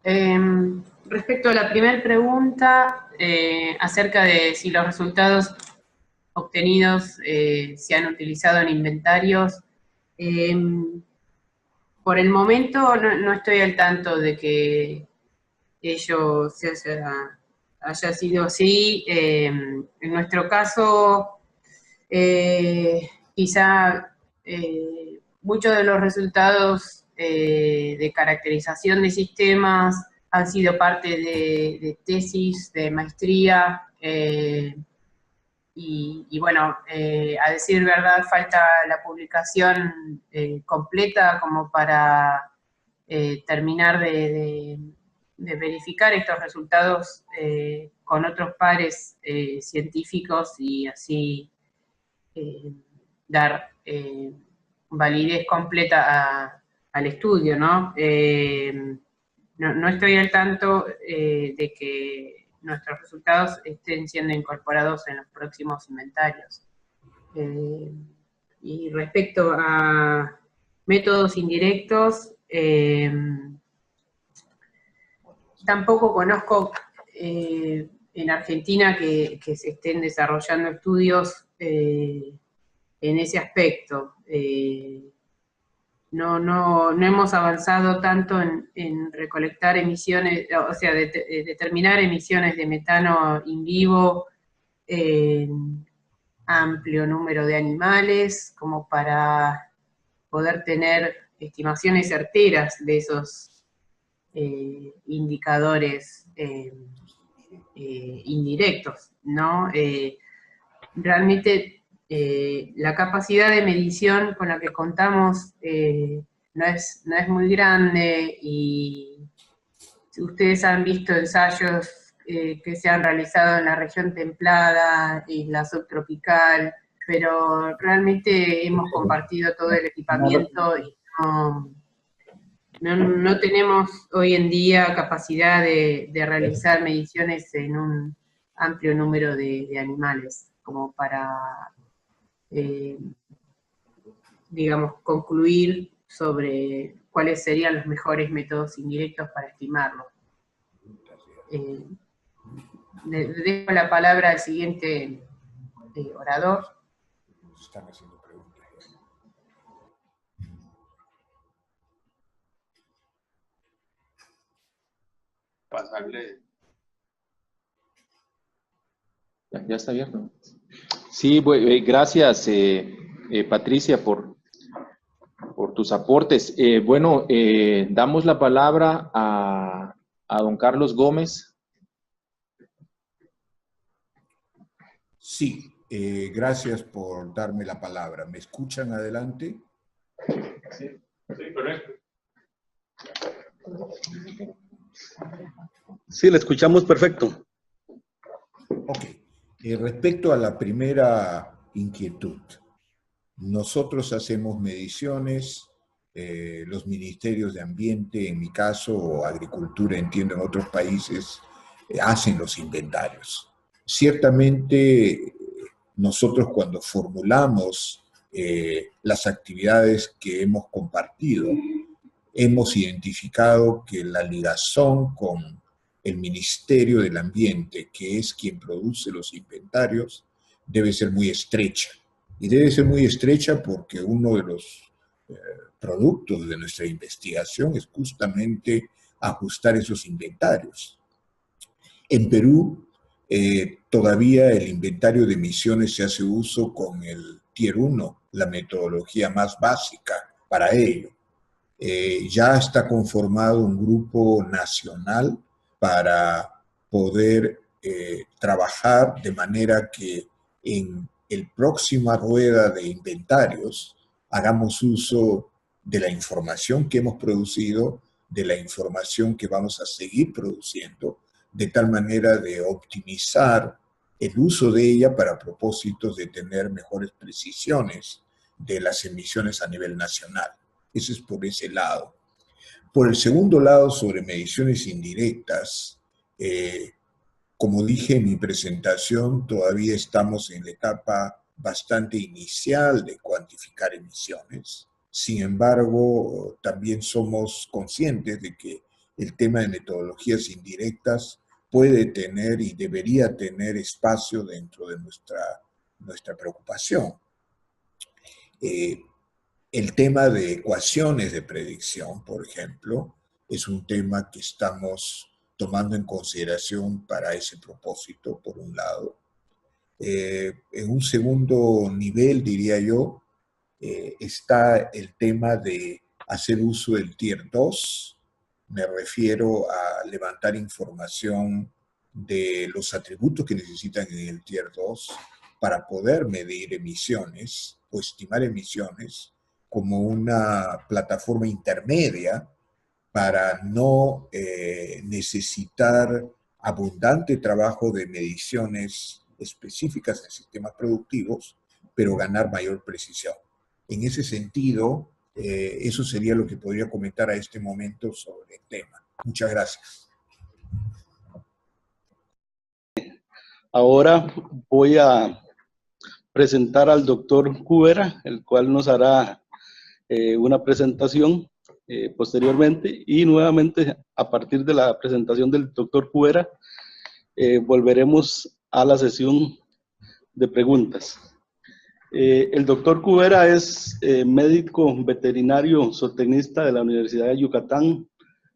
respecto a la primera pregunta, acerca de si los resultados obtenidos se han utilizado en inventarios, por el momento no estoy al tanto de que ello haya sido así. En nuestro caso, quizá muchos de los resultados de caracterización de sistemas han sido parte de tesis, de maestría, y bueno, a decir verdad, falta la publicación completa como para terminar de verificar estos resultados con otros pares científicos y así dar validez completa al estudio, ¿no? No estoy al tanto de que nuestros resultados estén siendo incorporados en los próximos inventarios. Y respecto a métodos indirectos, tampoco conozco en Argentina que se estén desarrollando estudios en ese aspecto. No hemos avanzado tanto en recolectar emisiones, o sea, determinar emisiones de metano in vivo en amplio número de animales, como para poder tener estimaciones certeras de esos indicadores indirectos, ¿no? Realmente la capacidad de medición con la que contamos no es muy grande, y si ustedes han visto ensayos que se han realizado en la región templada y la subtropical, pero realmente hemos compartido todo el equipamiento y no tenemos hoy en día capacidad de realizar mediciones en un amplio número de animales, como para, digamos, concluir sobre cuáles serían los mejores métodos indirectos para estimarlo. Le dejo la palabra al siguiente orador. Están haciendo preguntas. Pasarle. Ya está abierto. Sí, gracias, Patricia, por tus aportes. Bueno, damos la palabra a don Carlos Gómez. Sí, gracias por darme la palabra. ¿Me escuchan adelante? Sí, correcto. Sí, le escuchamos perfecto. Ok. Respecto a la primera inquietud, nosotros hacemos mediciones, los ministerios de ambiente, en mi caso, o agricultura, entiendo, en otros países, hacen los inventarios. Ciertamente, nosotros cuando formulamos las actividades que hemos compartido, hemos identificado que la ligazón con el Ministerio del Ambiente, que es quien produce los inventarios, debe ser muy estrecha. Y debe ser muy estrecha porque uno de los productos de nuestra investigación es justamente ajustar esos inventarios. En Perú, todavía el inventario de emisiones se hace uso con el Tier 1, la metodología más básica para ello. Ya está conformado un grupo nacional para poder trabajar de manera que en el próxima rueda de inventarios hagamos uso de la información que hemos producido, de la información que vamos a seguir produciendo, de tal manera de optimizar el uso de ella para propósitos de tener mejores precisiones de las emisiones a nivel nacional. Eso es por ese lado. Por el segundo lado, sobre mediciones indirectas, como dije en mi presentación, todavía estamos en la etapa bastante inicial de cuantificar emisiones. Sin embargo, también somos conscientes de que el tema de metodologías indirectas puede tener y debería tener espacio dentro de nuestra preocupación. El tema de ecuaciones de predicción, por ejemplo, es un tema que estamos tomando en consideración para ese propósito, por un lado. En un segundo nivel, diría yo, está el tema de hacer uso del Tier 2 Me refiero a levantar información de los atributos que necesitan en el Tier 2 para poder medir emisiones o estimar emisiones como una plataforma intermedia para no necesitar abundante trabajo de mediciones específicas en sistemas productivos, pero ganar mayor precisión. En ese sentido, eso sería lo que podría comentar a este momento sobre el tema. Muchas gracias. Ahora voy a presentar al doctor Cubera, el cual nos hará una presentación posteriormente, y nuevamente a partir de la presentación del doctor Cubera volveremos a la sesión de preguntas. El doctor Cubera es médico veterinario zootecnista de la Universidad de Yucatán,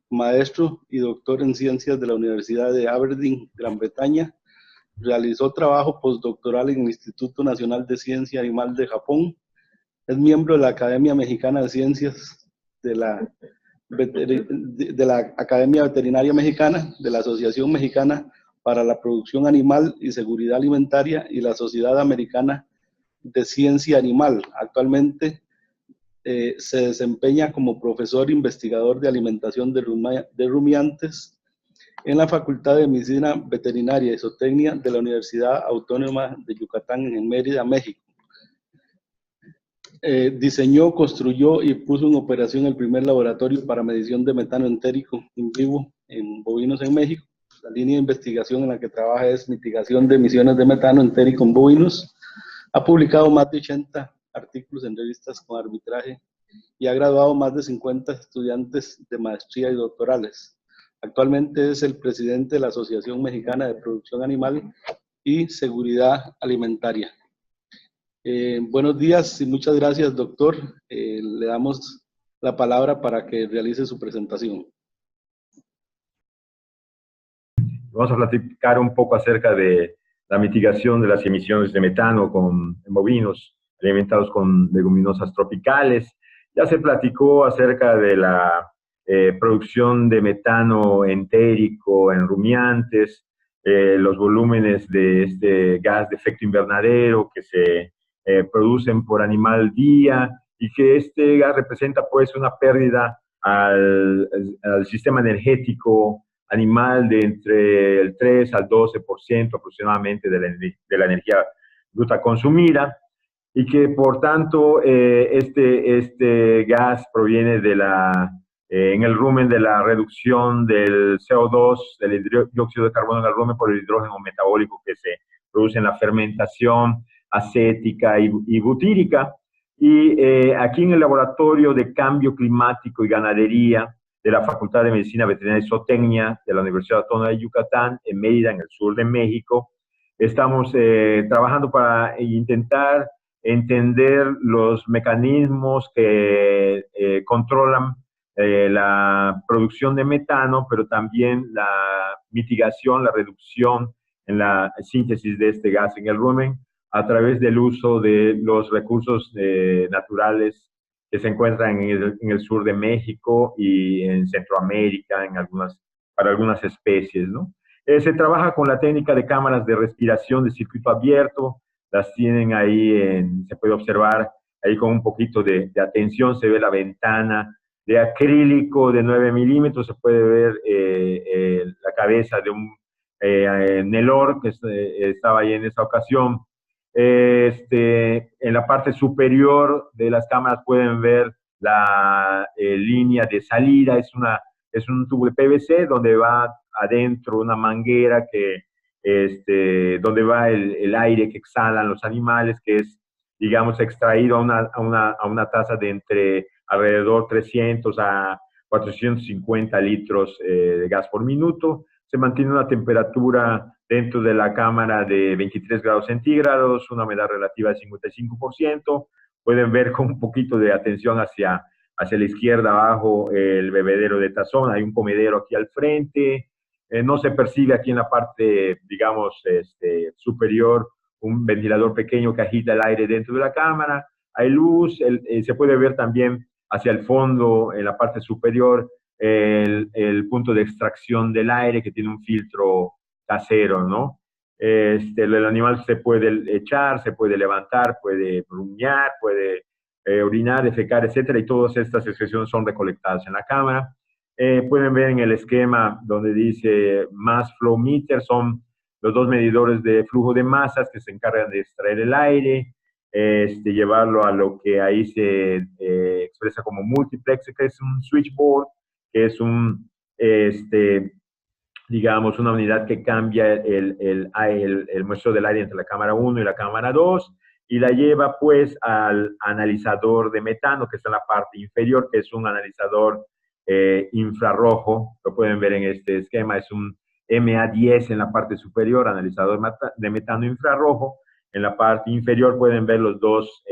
maestro y doctor en ciencias de la Universidad de Aberdeen, Gran Bretaña. Realizó trabajo postdoctoral en el Instituto Nacional de Ciencia Animal de Japón. Es miembro de la Academia Mexicana de Ciencias, de la Academia Veterinaria Mexicana, de la Asociación Mexicana para la Producción Animal y Seguridad Alimentaria y la Sociedad Americana de Ciencia Animal. Actualmente se desempeña como profesor investigador de alimentación de rumiantes en la Facultad de Medicina Veterinaria y Zootecnia de la Universidad Autónoma de Yucatán en Mérida, México. Diseñó, construyó y puso en operación el primer laboratorio para medición de metano entérico in vivo en bovinos en México. La línea de investigación en la que trabaja es mitigación de emisiones de metano entérico en bovinos. Ha publicado más de 80 artículos en revistas con arbitraje y ha graduado más de 50 estudiantes de maestría y doctorales. Actualmente es el presidente de la Asociación Mexicana de Producción Animal y Seguridad Alimentaria. Buenos días y muchas gracias, doctor. Le damos la palabra para que realice su presentación. Vamos a platicar un poco acerca de la mitigación de las emisiones de metano en bovinos alimentados con leguminosas tropicales. Ya se platicó acerca de la producción de metano entérico en rumiantes, los volúmenes de este gas de efecto invernadero que se producen por animal día, y que este gas representa pues una pérdida al sistema energético animal de entre el 3 al 12% aproximadamente de la energía bruta consumida, y que por tanto este gas proviene de en el rumen de la reducción del CO2, del dióxido de carbono en el rumen por el hidrógeno metabólico que se produce en la fermentación acética y butírica. Y aquí en el Laboratorio de Cambio Climático y Ganadería de la Facultad de Medicina Veterinaria y Zootecnia de la Universidad Autónoma de Yucatán, en Mérida, en el sur de México, estamos trabajando para intentar entender los mecanismos que controlan la producción de metano, pero también la mitigación, la reducción en la síntesis de este gas en el rumen a través del uso de los recursos naturales que se encuentran en el sur de México y en Centroamérica, para algunas especies, ¿no? Se trabaja con la técnica de cámaras de respiración de circuito abierto. Las tienen ahí, se puede observar ahí con un poquito de atención, se ve la ventana de acrílico de 9 milímetros, se puede ver la cabeza de un Nelor que estaba ahí en esa ocasión. En la parte superior de las cámaras pueden ver la línea de salida, es un tubo de PVC donde va adentro una manguera donde va el aire que exhalan los animales, que es, digamos, extraído a una tasa de entre alrededor 300 a 450 litros de gas por minuto. Se mantiene una temperatura dentro de la cámara de 23 grados centígrados, una humedad relativa de 55%. Pueden ver con un poquito de atención hacia la izquierda abajo el bebedero de tazón, hay un comedero aquí al frente. No se percibe aquí en la parte, digamos, superior, un ventilador pequeño que agita el aire dentro de la cámara. Hay luz, se puede ver también hacia el fondo, en la parte superior, el punto de extracción del aire que tiene un filtro casero, ¿no? El animal se puede echar, se puede levantar, puede rumiar, puede orinar, defecar, etcétera, y todas estas excreciones son recolectadas en la cámara. Pueden ver en el esquema donde dice mass flow meter, son los dos medidores de flujo de masas que se encargan de extraer el aire, llevarlo a lo que ahí se expresa como multiplex, que es un switchboard, que es un, digamos, una unidad que cambia el muestreo del aire entre la cámara 1 y la cámara 2, y la lleva pues al analizador de metano, que está en la parte inferior, que es un analizador infrarrojo. Lo pueden ver en este esquema, es un MA10 en la parte superior, analizador de metano infrarrojo. En la parte inferior pueden ver los dos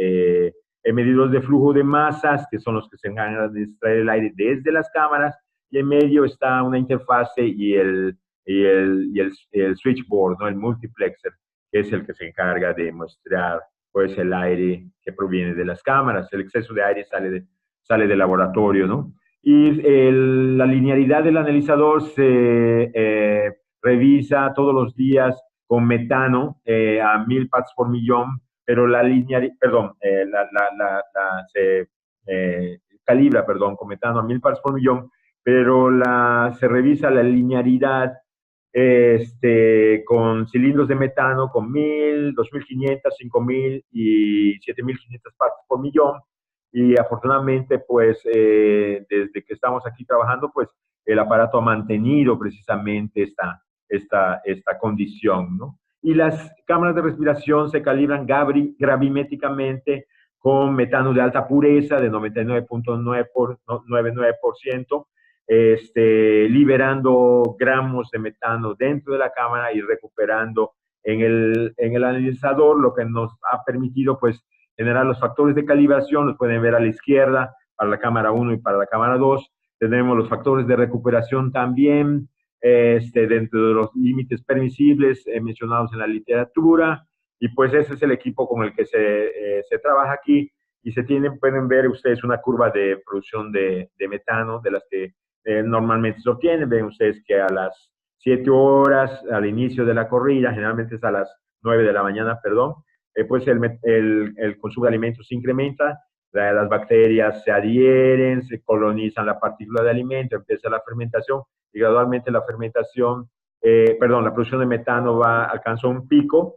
medidores de flujo de masas, que son los que se encargan de extraer el aire desde las cámaras, y en medio está una interfase y el switchboard, ¿no? El multiplexer, que es el que se encarga de muestrear pues, el aire que proviene de las cámaras. El exceso de aire sale del laboratorio, ¿no? Y la linealidad del analizador se revisa todos los días con metano a 1000 parts por millón, pero la linealidad, perdón, se calibra, perdón, con metano a 1000 parts por millón, pero se revisa la linealidad con cilindros de metano con 1000, 2500, 5000 y 7500 partes por millón. Y afortunadamente, pues, desde que estamos aquí trabajando, pues, el aparato ha mantenido precisamente esta condición, ¿no? Y las cámaras de respiración se calibran gravimétricamente con metano de alta pureza, de 99.99%, liberando gramos de metano dentro de la cámara y recuperando en el analizador, lo que nos ha permitido, pues, generar los factores de calibración. Los pueden ver a la izquierda para la cámara 1 y para la cámara 2. Tenemos los factores de recuperación también, dentro de los límites permisibles mencionados en la literatura, y pues ese es el equipo con el que se trabaja aquí, y pueden ver ustedes una curva de producción de metano de las que normalmente se obtienen. Ven ustedes que a las 7 horas, al inicio de la corrida, generalmente es a las 9 de la mañana, perdón, pues el consumo de alimentos se incrementa, las bacterias se adhieren, se colonizan la partícula de alimento, empieza la fermentación, y gradualmente la la producción de metano alcanza un pico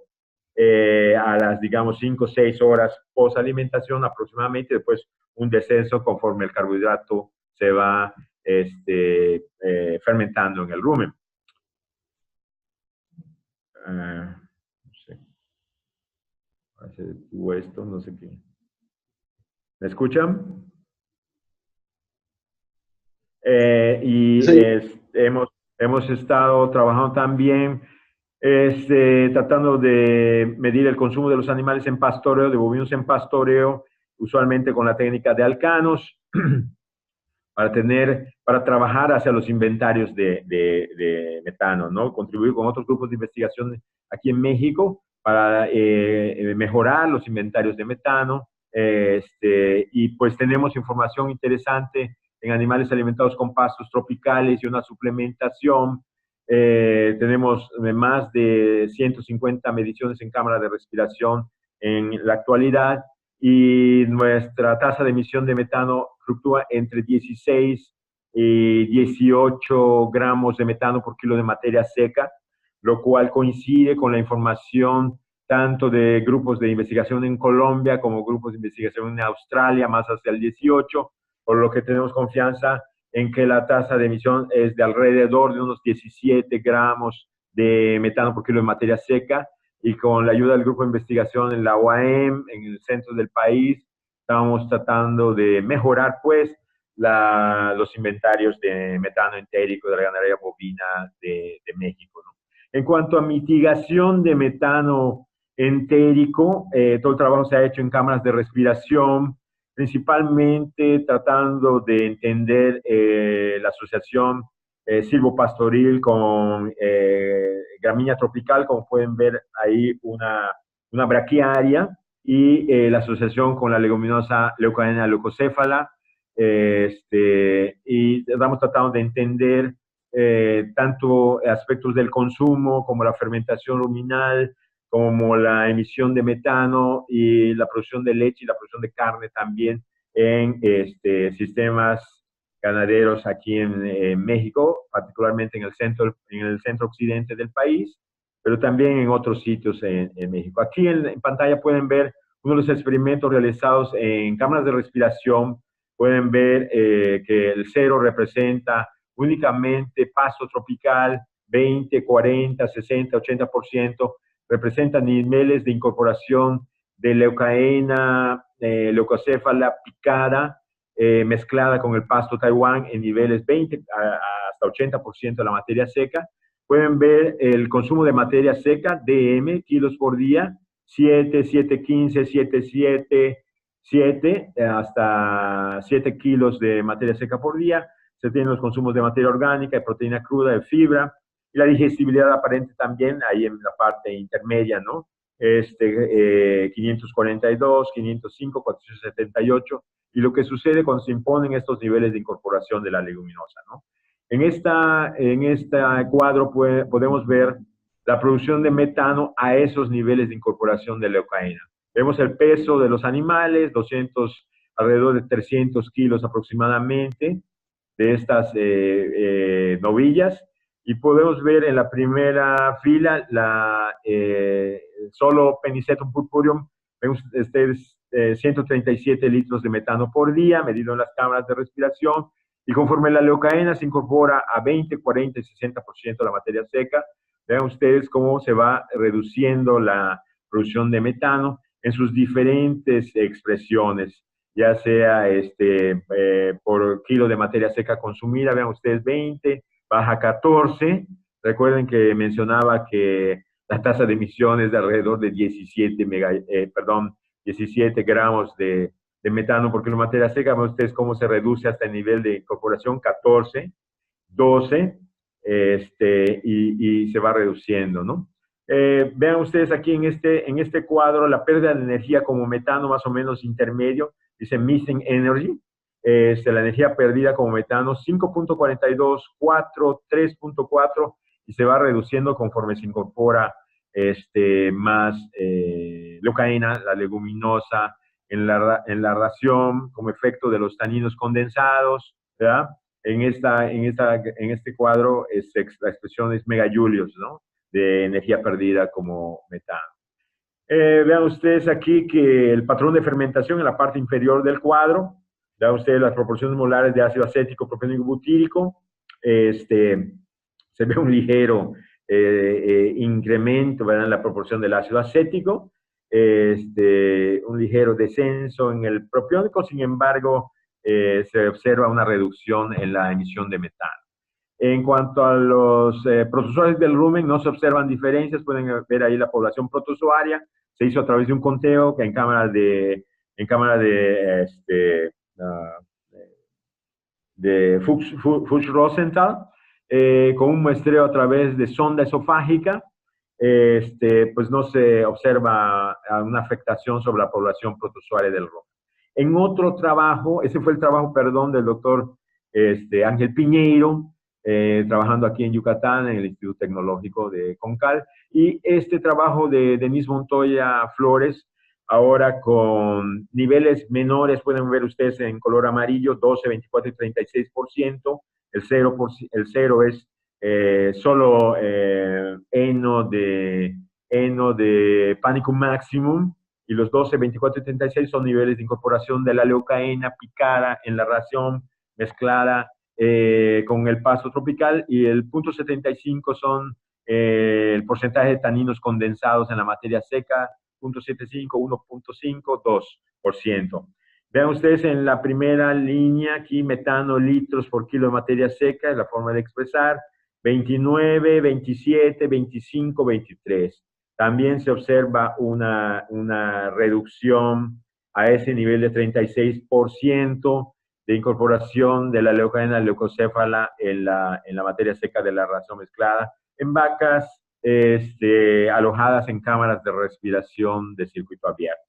a las, digamos, 5 o 6 horas post alimentación aproximadamente, después un descenso conforme el carbohidrato se va fermentando en el rumen. No sé. Se detuvo esto, no sé qué. ¿Me escuchan? Sí. Hemos estado trabajando también tratando de medir el consumo de los animales en pastoreo, de bovinos en pastoreo, usualmente con la técnica de alcanos, para trabajar hacia los inventarios de metano, ¿no? Contribuir con otros grupos de investigación aquí en México para mejorar los inventarios de metano, y pues tenemos información interesante en animales alimentados con pastos tropicales y una suplementación. Tenemos más de 150 mediciones en cámara de respiración en la actualidad, y nuestra tasa de emisión de metano fluctúa entre 16 y 18 gramos de metano por kilo de materia seca, lo cual coincide con la información tanto de grupos de investigación en Colombia como grupos de investigación en Australia, más hacia el 18, por lo que tenemos confianza en que la tasa de emisión es de alrededor de unos 17 gramos de metano por kilo de materia seca, y con la ayuda del grupo de investigación en la UAM, en el centro del país, estamos tratando de mejorar, pues, los inventarios de metano entérico de la ganadería bovina de México, ¿no? En cuanto a mitigación de metano entérico, todo el trabajo se ha hecho en cámaras de respiración, principalmente tratando de entender la asociación silvopastoril con gramínea tropical, como pueden ver ahí una braquiaria, y la asociación con la leguminosa Leucaena leucocéfala, y estamos tratando de entender tanto aspectos del consumo como la fermentación ruminal, como la emisión de metano y la producción de leche y la producción de carne también en sistemas ganaderos aquí en México, particularmente en el centro occidente del país, pero también en otros sitios en México. Aquí en pantalla pueden ver uno de los experimentos realizados en cámaras de respiración. Pueden ver que el 0 representa únicamente pasto tropical, 20, 40, 60, 80%, representan niveles de incorporación de leucaena, leucocéfala picada, mezclada con el pasto Taiwán en niveles 20 hasta 80% de la materia seca. Pueden ver el consumo de materia seca, DM, kilos por día, 7, 715, 77, 7, hasta 7 kilos de materia seca por día. Se tienen los consumos de materia orgánica, de proteína cruda, de fibra, y la digestibilidad aparente también, ahí en la parte intermedia, ¿no? 542, 505, 478, y lo que sucede cuando se imponen estos niveles de incorporación de la leguminosa, ¿no? En este cuadro podemos ver la producción de metano a esos niveles de incorporación de leucaena. Vemos el peso de los animales, alrededor de 300 kilos aproximadamente de estas novillas, y podemos ver en la primera fila solo Penicetum purpureum. Vemos ustedes 137 litros de metano por día, medido en las cámaras de respiración, y conforme la leucaena se incorpora a 20, 40 y 60% de la materia seca, vean ustedes cómo se va reduciendo la producción de metano en sus diferentes expresiones, ya sea por kilo de materia seca consumida, vean ustedes 20, baja 14. Recuerden que mencionaba que la tasa de emisión es de alrededor de 17 gramos de metano por kilo de materia seca. Vean ustedes cómo se reduce hasta el nivel de incorporación 14, 12, y se va reduciendo, ¿no? Vean ustedes aquí en este cuadro la pérdida de energía como metano más o menos intermedio, dice missing energy, la energía perdida como metano 5.42, 4, 3.4, y se va reduciendo conforme se incorpora más leucaena, la leguminosa, en la ración como efecto de los taninos condensados, ¿verdad? En este cuadro la expresión es megajulios, ¿no? De energía perdida como metano. Vean ustedes aquí que el patrón de fermentación en la parte inferior del cuadro, vean ustedes las proporciones molares de ácido acético, propiónico butírico, se ve un ligero incremento, ¿verdad?, en la proporción del ácido acético, un ligero descenso en el propiónico, sin embargo, se observa una reducción en la emisión de metano. En cuanto a los protozoarios del rumen, no se observan diferencias. Pueden ver ahí la población protozoaria. Se hizo a través de un conteo que en cámara de Fuchs-Rosenthal, con un muestreo a través de sonda esofágica. Pues no se observa una afectación sobre la población protozoaria del rumen. En otro trabajo, ese fue el trabajo, perdón, del doctor Ángel Piñeiro, trabajando aquí en Yucatán, en el Instituto Tecnológico de Concal, y este trabajo de Denise Montoya Flores, ahora con niveles menores, pueden ver ustedes en color amarillo, 12, 24 y 36%, el 0 es solo heno de Panicum Maximum, y los 12, 24 y 36 son niveles de incorporación de la leucaena picada en la ración mezclada con el pasto tropical, y el 0.75 son el porcentaje de taninos condensados en la materia seca, 0.75, 1.5, 2%. Vean ustedes en la primera línea aquí, metano litros por kilo de materia seca, es la forma de expresar, 29, 27, 25, 23. También se observa una reducción a ese nivel de 36% de incorporación de la leucaena leucocéfala en la materia seca de la ración mezclada en vacas alojadas en cámaras de respiración de circuito abierto.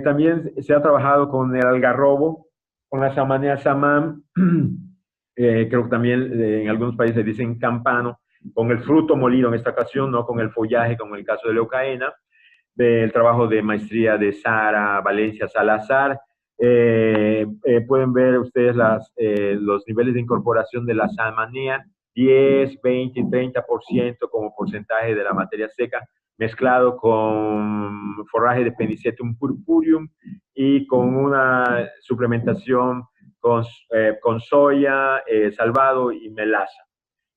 También se ha trabajado con el algarrobo con la Samanea samam, creo que también en algunos países dicen campano, con el fruto molido en esta ocasión, no con el follaje, como en el caso de leucaena, del trabajo de maestría de Sara Valencia Salazar. Pueden ver ustedes los niveles de incorporación de la Samanea, 10, 20 y 30% como porcentaje de la materia seca, mezclado con forraje de Penicetum purpureum y con una suplementación con soya, salvado y melaza,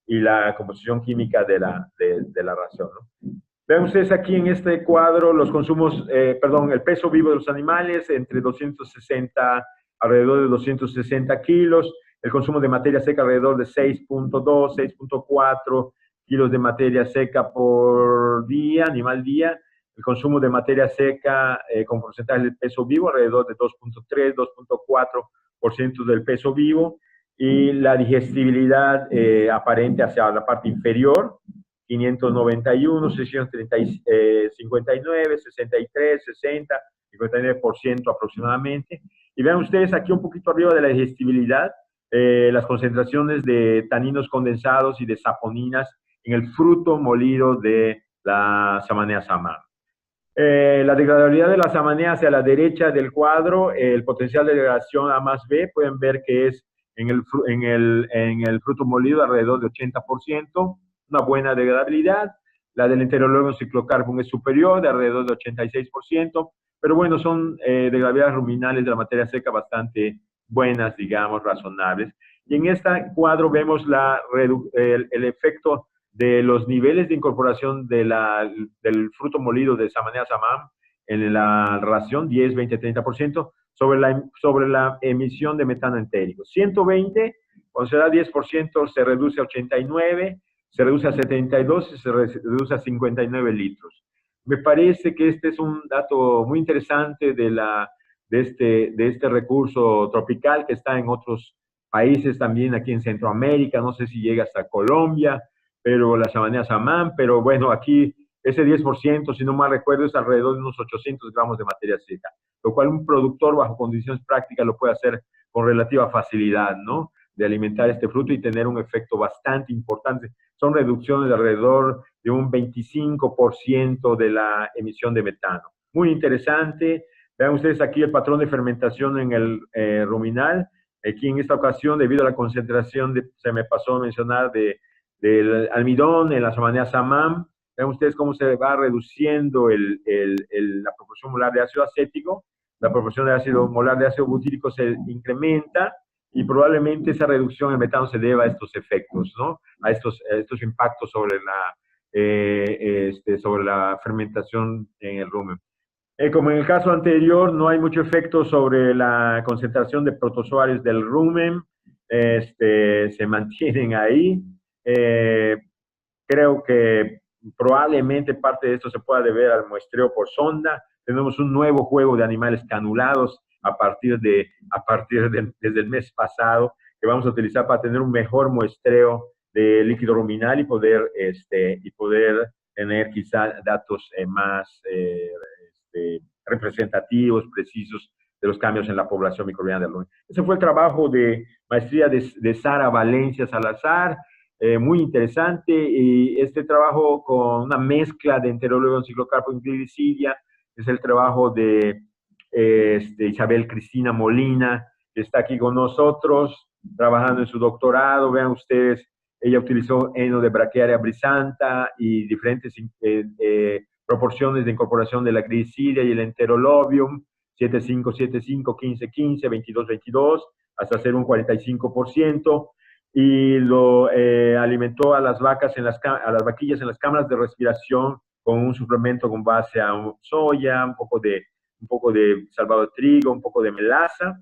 y la composición química de la ración, ¿no? Vean ustedes aquí en este cuadro los consumos, el peso vivo de los animales entre 260, alrededor de 260 kilos, el consumo de materia seca alrededor de 6.2, 6.4 kilos de materia seca por día, animal día, el consumo de materia seca con porcentaje de peso vivo alrededor de 2.3, 2.4% del peso vivo, y la digestibilidad aparente hacia la parte inferior, 591, 659, 63, 60, 59% aproximadamente. Y vean ustedes aquí un poquito arriba de la digestibilidad, las concentraciones de taninos condensados y de saponinas en el fruto molido de la Samanea samam. La degradabilidad de la Samanea hacia la derecha del cuadro, el potencial de degradación A más B, pueden ver que es en el fruto molido alrededor de 80%, una buena degradabilidad. La del enteroleucon ciclocarbon es superior, de alrededor de 86%, pero bueno, son degradabilidades ruminales de la materia seca bastante buenas, digamos, razonables. Y en este cuadro vemos el efecto de los niveles de incorporación del fruto molido de Samanea samam en la ración, 10, 20, 30%, sobre la emisión de metano entérico. 120, cuando se da 10%, se reduce a 89, se reduce a 72 y se reduce a 59 litros. Me parece que este es un dato muy interesante de este recurso tropical que está en otros países, también aquí en Centroamérica, no sé si llega hasta Colombia, pero la Samanea samam, pero bueno, aquí ese 10%, si no mal recuerdo, es alrededor de unos 800 gramos de materia seca, lo cual un productor bajo condiciones prácticas lo puede hacer con relativa facilidad, ¿no? De alimentar este fruto y tener un efecto bastante importante. Son reducciones de alrededor de un 25% de la emisión de metano. Muy interesante. Vean ustedes aquí el patrón de fermentación en el ruminal. Aquí en esta ocasión, debido a la concentración, se me pasó a mencionar, del almidón en la Samanea samam, vean ustedes cómo se va reduciendo la proporción molar de ácido acético, la proporción de ácido molar de ácido butírico se incrementa, y probablemente esa reducción en metano se deba a estos efectos, ¿no? A estos impactos sobre la fermentación en el rumen. Como en el caso anterior, no hay mucho efecto sobre la concentración de protozoarios del rumen, se mantienen ahí. Creo que probablemente parte de esto se pueda deber al muestreo por sonda. Tenemos un nuevo juego de animales canulados desde el mes pasado, que vamos a utilizar para tener un mejor muestreo de líquido ruminal y poder tener quizá datos más representativos, precisos de los cambios en la población microbiana del rumen. Ese fue el trabajo de maestría de Sara Valencia Salazar, muy interesante, y este trabajo con una mezcla de enteroleucon, ciclocarpo y glicidia es el trabajo de Isabel Cristina Molina, que está aquí con nosotros trabajando en su doctorado. Vean ustedes, ella utilizó heno de Brachiaria brisanta y diferentes proporciones de incorporación de la glicidia y el enterolobium, 75-75, 15-15, 22-22, hasta hacer un 45%, y lo alimentó a las vaquillas en las cámaras de respiración con un suplemento con base a soya, un poco de salvado de trigo, un poco de melaza.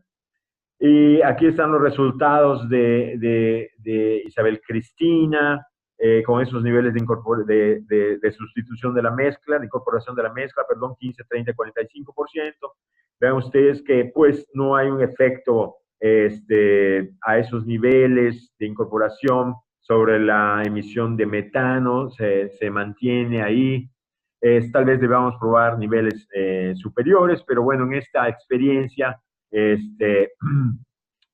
Y aquí están los resultados de Isabel Cristina, con esos niveles de sustitución de la mezcla, de incorporación de la mezcla, perdón, 15, 30, 45%. Vean ustedes que pues no hay un efecto a esos niveles de incorporación sobre la emisión de metano, se mantiene ahí. Tal vez debamos probar niveles superiores, pero bueno, en esta experiencia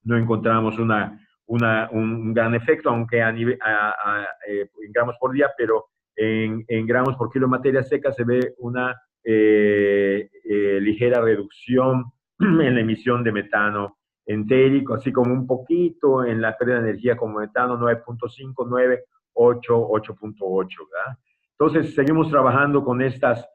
no encontramos un gran efecto, aunque en gramos por día, pero en gramos por kilo de materia seca se ve una ligera reducción en la emisión de metano entérico, así como un poquito en la pérdida de energía como metano, 9.5, 9, 8, 8.8, ¿verdad? Entonces, seguimos trabajando con estas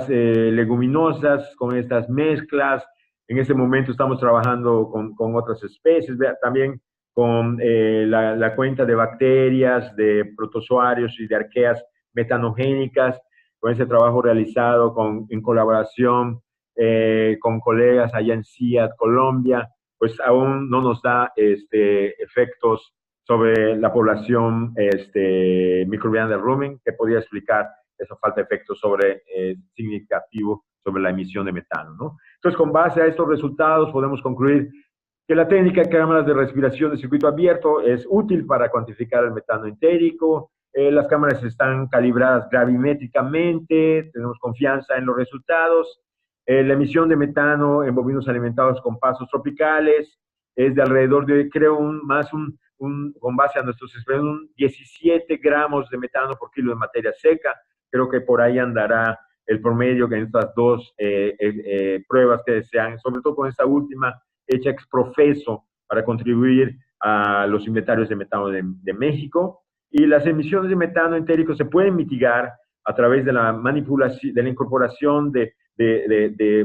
leguminosas, con estas mezclas. En este momento estamos trabajando con otras especies, también con la cuenta de bacterias, de protozoarios y de arqueas metanogénicas, con ese trabajo realizado en colaboración con colegas allá en CIAT, Colombia, pues aún no nos da efectos sobre la población microbiana del rumen, que podría explicar esa falta de efectos significativo sobre la emisión de metano, ¿no? Entonces, con base a estos resultados, podemos concluir que la técnica de cámaras de respiración de circuito abierto es útil para cuantificar el metano entérico. Las cámaras están calibradas gravimétricamente, tenemos confianza en los resultados. La emisión de metano en bovinos alimentados con pastos tropicales es de alrededor de, creo, con base a nuestros experimentos, 17 gramos de metano por kilo de materia seca. Creo que por ahí andará el promedio que en estas dos pruebas que desean, sobre todo con esta última hecha ex profeso para contribuir a los inventarios de metano de México. Y las emisiones de metano entérico se pueden mitigar a través de la manipulación, de la incorporación de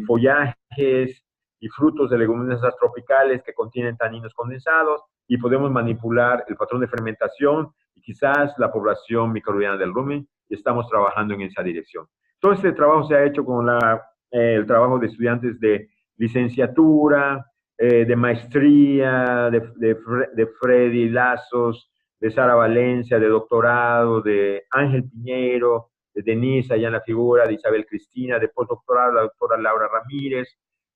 follajes y frutos de leguminosas tropicales que contienen taninos condensados, y podemos manipular el patrón de fermentación y quizás la población microbiana del rumen, y estamos trabajando en esa dirección. Todo este trabajo se ha hecho con el trabajo de estudiantes de licenciatura, de maestría, de Freddy Lazos, de Sara Valencia, de doctorado, de Ángel Piñero, de Denise, allá en la figura, de Isabel Cristina, de postdoctorado, la doctora Laura Ramírez,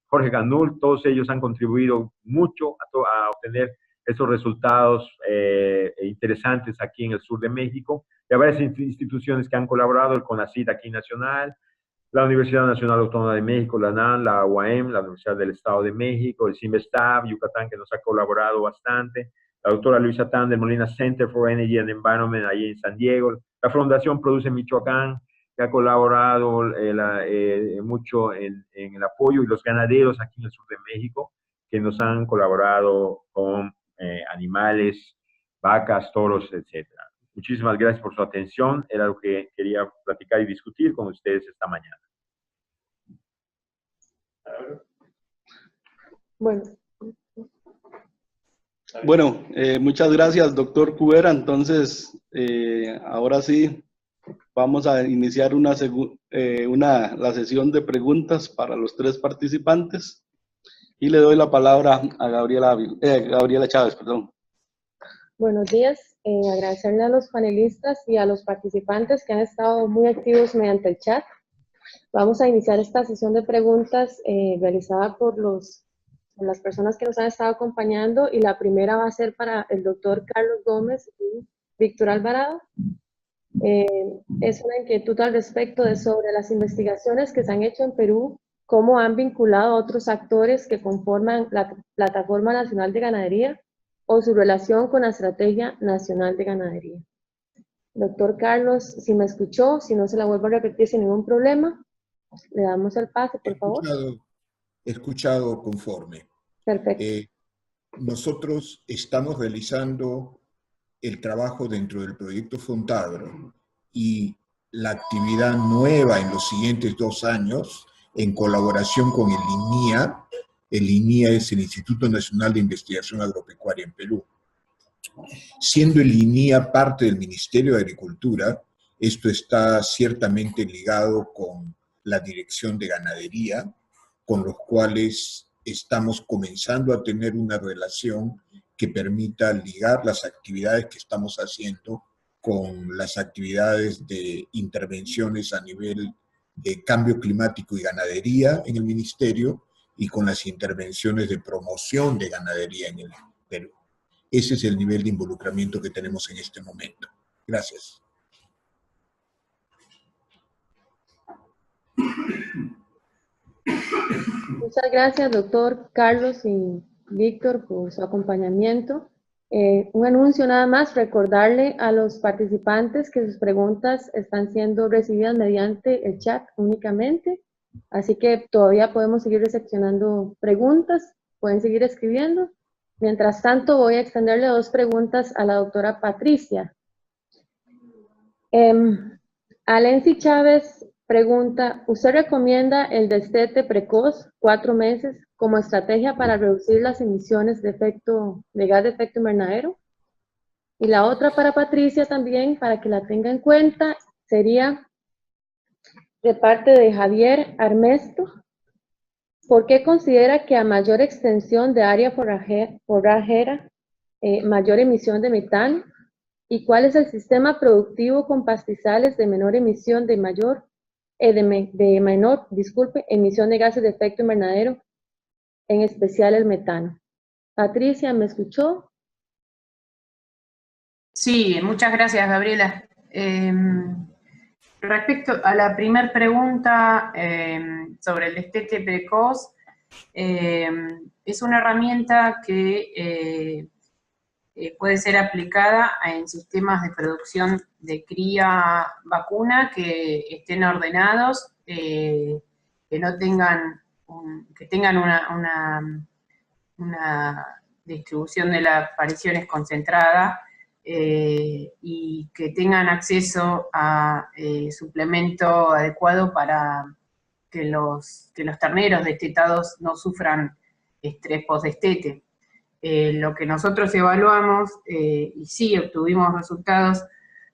Jorge Ganul. Todos ellos han contribuido mucho a obtener esos resultados interesantes aquí en el sur de México. Y hay varias instituciones que han colaborado, el CONACYT aquí nacional, la Universidad Nacional Autónoma de México, la UNAM, la UAM, la Universidad del Estado de México, el CIMBESTAB, Yucatán, que nos ha colaborado bastante, la doctora Luisa Tan del Molina Center for Energy and Environment, ahí en San Diego, la Fundación Produce Michoacán, que ha colaborado mucho en el apoyo, y los ganaderos aquí en el sur de México, que nos han colaborado con animales, vacas, toros, etcétera. Muchísimas gracias por su atención. Era lo que quería platicar y discutir con ustedes esta mañana. Bueno, muchas gracias, doctor Cubera. Entonces, ahora sí, vamos a iniciar la sesión de preguntas para los tres participantes. Y le doy la palabra a Gabriela Chávez, perdón. Buenos días. Agradecerle a los panelistas y a los participantes que han estado muy activos mediante el chat. Vamos a iniciar esta sesión de preguntas realizada por las personas que nos han estado acompañando, y la primera va a ser para el doctor Carlos Gómez y Víctor Alvarado. Es una inquietud al respecto sobre las investigaciones que se han hecho en Perú, cómo han vinculado a otros actores que conforman la Plataforma Nacional de Ganadería o su relación con la Estrategia Nacional de Ganadería. Doctor Carlos, si me escuchó, si no se la vuelvo a repetir sin ningún problema, le damos el pase, por favor. Escuchado conforme. Perfecto. Nosotros estamos realizando el trabajo dentro del proyecto Fontagro, y la actividad nueva en los siguientes 2 años, en colaboración con el INIA. El INIA es el Instituto Nacional de Investigación Agropecuaria en Perú. Siendo el INIA parte del Ministerio de Agricultura, esto está ciertamente ligado con la Dirección de Ganadería, con los cuales estamos comenzando a tener una relación que permita ligar las actividades que estamos haciendo con las actividades de intervenciones a nivel de cambio climático y ganadería en el Ministerio, y con las intervenciones de promoción de ganadería en el Perú. Ese es el nivel de involucramiento que tenemos en este momento. Gracias. Muchas gracias, doctor Carlos y Víctor, por su acompañamiento. Un anuncio nada más, recordarle a los participantes que sus preguntas están siendo recibidas mediante el chat únicamente, así que todavía podemos seguir recepcionando preguntas, pueden seguir escribiendo. Mientras tanto, voy a extenderle 2 preguntas a la doctora Patricia. Alency Chávez pregunta, ¿usted recomienda el destete precoz, 4 meses, como estrategia para reducir las emisiones de gas de efecto invernadero? Y la otra para Patricia también, para que la tenga en cuenta, sería de parte de Javier Armesto. ¿Por qué considera que a mayor extensión de área forrajera, mayor emisión de metano? ¿Y cuál es el sistema productivo con pastizales de menor emisión de menor emisión de gases de efecto invernadero, en especial el metano? Patricia, ¿me escuchó? Sí, muchas gracias, Gabriela. Respecto a la primera pregunta sobre el destete precoz, es una herramienta que puede ser aplicada en sistemas de producción de cría vacuna que estén ordenados, que no tengan, que tengan una distribución de las apariciones concentrada, y que tengan acceso a suplemento adecuado para que los terneros destetados no sufran estrés post-destete. Lo que nosotros evaluamos, y sí obtuvimos resultados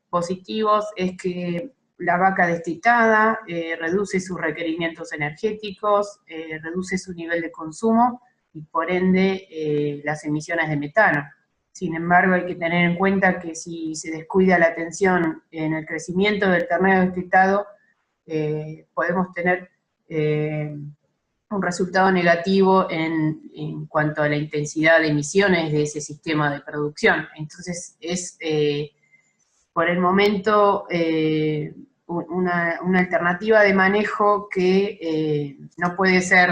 positivos, es que la vaca destetada reduce sus requerimientos energéticos, reduce su nivel de consumo y por ende las emisiones de metano. Sin embargo, hay que tener en cuenta que si se descuida la atención en el crecimiento del ternero destetado, podemos tener un resultado negativo en cuanto a la intensidad de emisiones de ese sistema de producción. Entonces, es por el momento una alternativa de manejo que no puede ser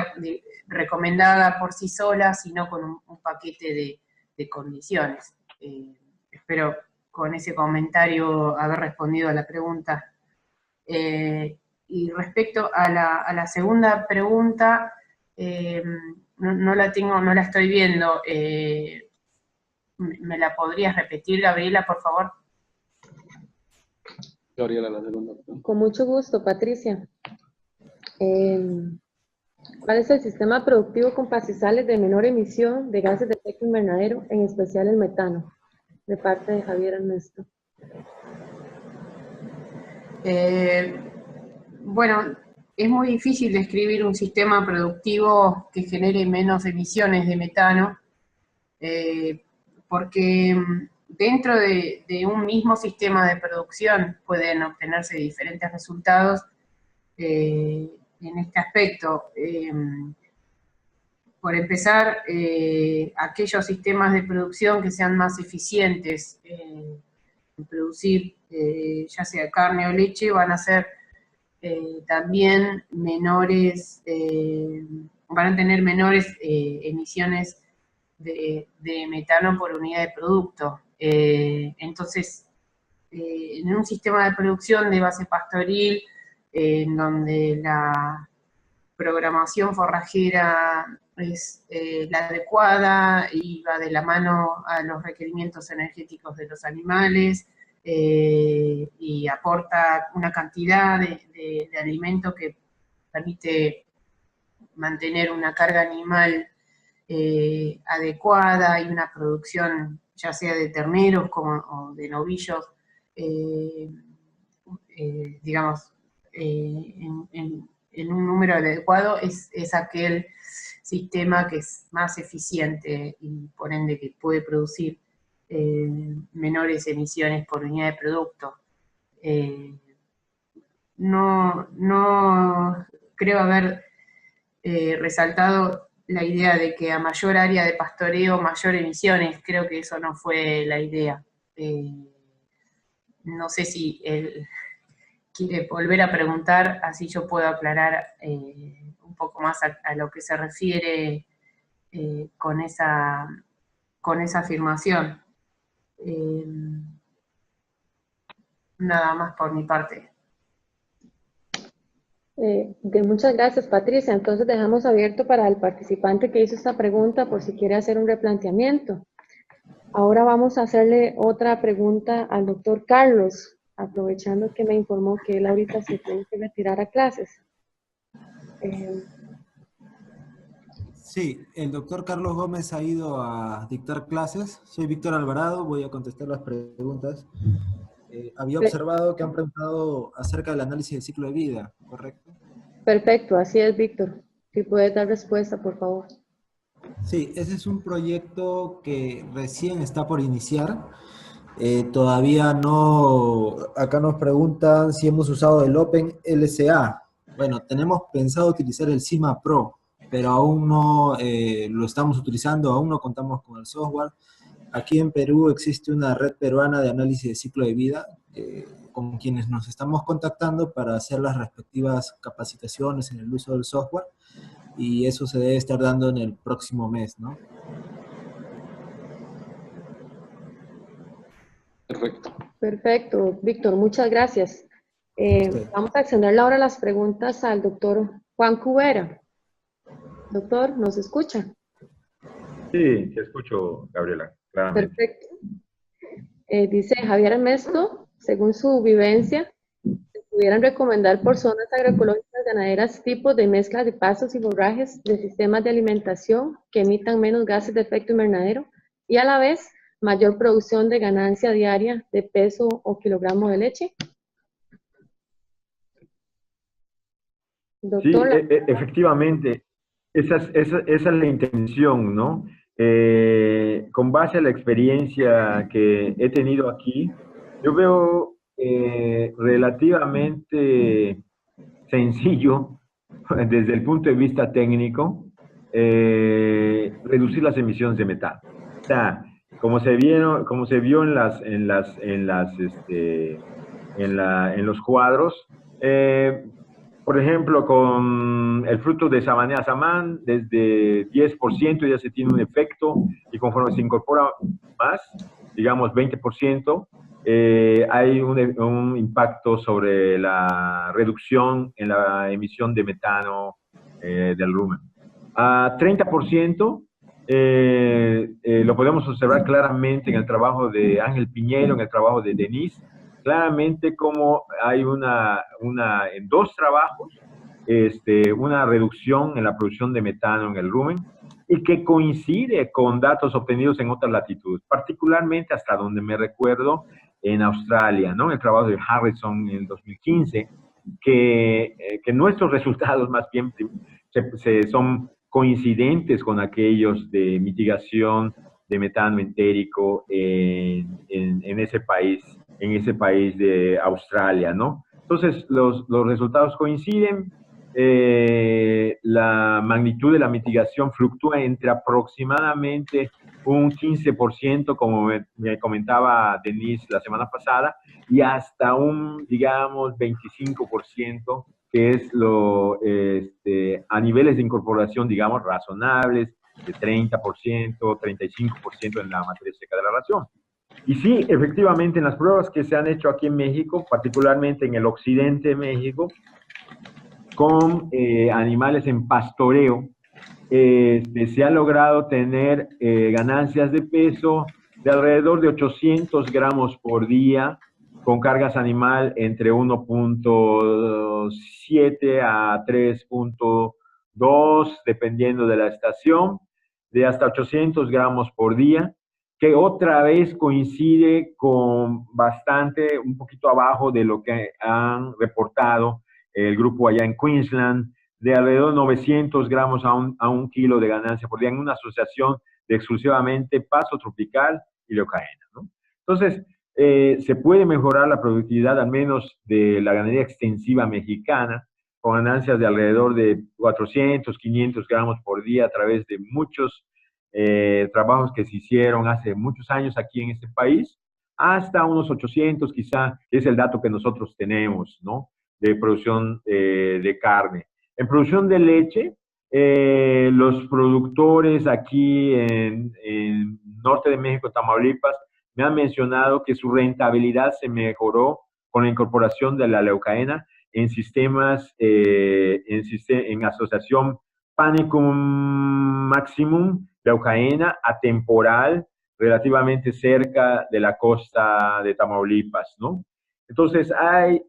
recomendada por sí sola, sino con un paquete de condiciones. Espero con ese comentario haber respondido a la pregunta. Y respecto a la segunda pregunta, no la estoy viendo. ¿Me la podrías repetir, Gabriela, por favor? Gabriela, la segunda pregunta. Con mucho gusto, Patricia. ¿Cuál es el sistema productivo con pastizales de menor emisión de gases de efecto invernadero, en especial el metano? De parte de Javier Ernesto. Bueno, es muy difícil describir un sistema productivo que genere menos emisiones de metano, porque dentro de un mismo sistema de producción pueden obtenerse diferentes resultados en este aspecto. Por empezar, aquellos sistemas de producción que sean más eficientes en producir ya sea carne o leche van a ser también menores, van a tener menores emisiones de metano por unidad de producto. Entonces, en un sistema de producción de base pastoril, en donde la programación forrajera es la adecuada y va de la mano a los requerimientos energéticos de los animales, y aporta una cantidad de alimento que permite mantener una carga animal adecuada y una producción ya sea de terneros o de novillos, digamos, en un número adecuado, es aquel sistema que es más eficiente y por ende que puede producir menores emisiones por unidad de producto. No creo haber resaltado la idea de que a mayor área de pastoreo, mayor emisiones. Creo que eso no fue la idea. No sé si él quiere volver a preguntar, así yo puedo aclarar un poco más a lo que se refiere con esa afirmación. Nada más por mi parte. Muchas gracias, Patricia. Entonces dejamos abierto para el participante que hizo esta pregunta por si quiere hacer un replanteamiento. Ahora vamos a hacerle otra pregunta al doctor Carlos, aprovechando que me informó que él ahorita se tiene que retirar a clases. Sí, el doctor Carlos Gómez ha ido a dictar clases. Soy Víctor Alvarado, voy a contestar las preguntas. Había observado que han preguntado acerca del análisis del ciclo de vida, ¿correcto? Perfecto, así es, Víctor. Si puedes dar respuesta, por favor. Sí, ese es un proyecto que recién está por iniciar. Todavía no... Acá nos preguntan si hemos usado el OpenLSA. Bueno, tenemos pensado utilizar el CIMA Pro, pero aún no lo estamos utilizando, aún no contamos con el software. Aquí en Perú existe una red peruana de análisis de ciclo de vida, con quienes nos estamos contactando para hacer las respectivas capacitaciones en el uso del software, y eso se debe estar dando en el próximo mes, ¿no? Perfecto. Perfecto, Víctor, muchas gracias. Vamos a extender ahora las preguntas al doctor Juan Cubera. Doctor, ¿nos escucha? Sí, te escucho, Gabriela, claramente. Perfecto. Dice Javier Ernesto, según su vivencia, ¿pudieran recomendar por zonas agroecológicas ganaderas tipos de mezcla de pastos y forrajes de sistemas de alimentación que emitan menos gases de efecto invernadero y a la vez mayor producción de ganancia diaria de peso o kilogramo de leche? Doctor, Sí, efectivamente, esa es la intención, ¿no? Con base a la experiencia que he tenido aquí, yo veo relativamente sencillo, desde el punto de vista técnico, reducir las emisiones de metano. O sea, como se vio en los cuadros, por ejemplo, con el fruto de Samanea samán, desde 10% ya se tiene un efecto, y conforme se incorpora más, digamos 20%, hay un impacto sobre la reducción en la emisión de metano del rumen. A 30%, lo podemos observar claramente en el trabajo de Ángel Piñero, en el trabajo de Denise, claramente como hay en dos trabajos, una reducción en la producción de metano en el rumen, y que coincide con datos obtenidos en otras latitudes, particularmente hasta donde me recuerdo en Australia, ¿no? El trabajo de Harrison en 2015, que nuestros resultados más bien son coincidentes con aquellos de mitigación de metano entérico en ese país de Australia, ¿no? Entonces, los resultados coinciden. La magnitud de la mitigación fluctúa entre aproximadamente un 15%, como me comentaba Denise la semana pasada, y hasta un, digamos, 25%, que es a niveles de incorporación, digamos, razonables, de 30%, 35% en la materia seca de la ración. Y sí, efectivamente, en las pruebas que se han hecho aquí en México, particularmente en el occidente de México, con animales en pastoreo, se ha logrado tener ganancias de peso de alrededor de 800 gramos por día, con cargas animal entre 1.7 a 3.2, dependiendo de la estación, de hasta 800 gramos por día, que otra vez coincide con bastante, un poquito abajo de lo que han reportado el grupo allá en Queensland, de alrededor de 900 gramos a un kilo de ganancia por día, en una asociación de exclusivamente pasto tropical y leucaena, ¿no? Entonces, se puede mejorar la productividad al menos de la ganadería extensiva mexicana, con ganancias de alrededor de 400, 500 gramos por día a través de muchos trabajos que se hicieron hace muchos años aquí en este país, hasta unos 800 quizá, que es el dato que nosotros tenemos, ¿no?, de producción de carne. En producción de leche, los productores aquí en norte de México, Tamaulipas, me han mencionado que su rentabilidad se mejoró con la incorporación de la leucaena en sistemas, en asociación Panicum Maximum, leucaena atemporal, relativamente cerca de la costa de Tamaulipas, ¿no? Entonces, hay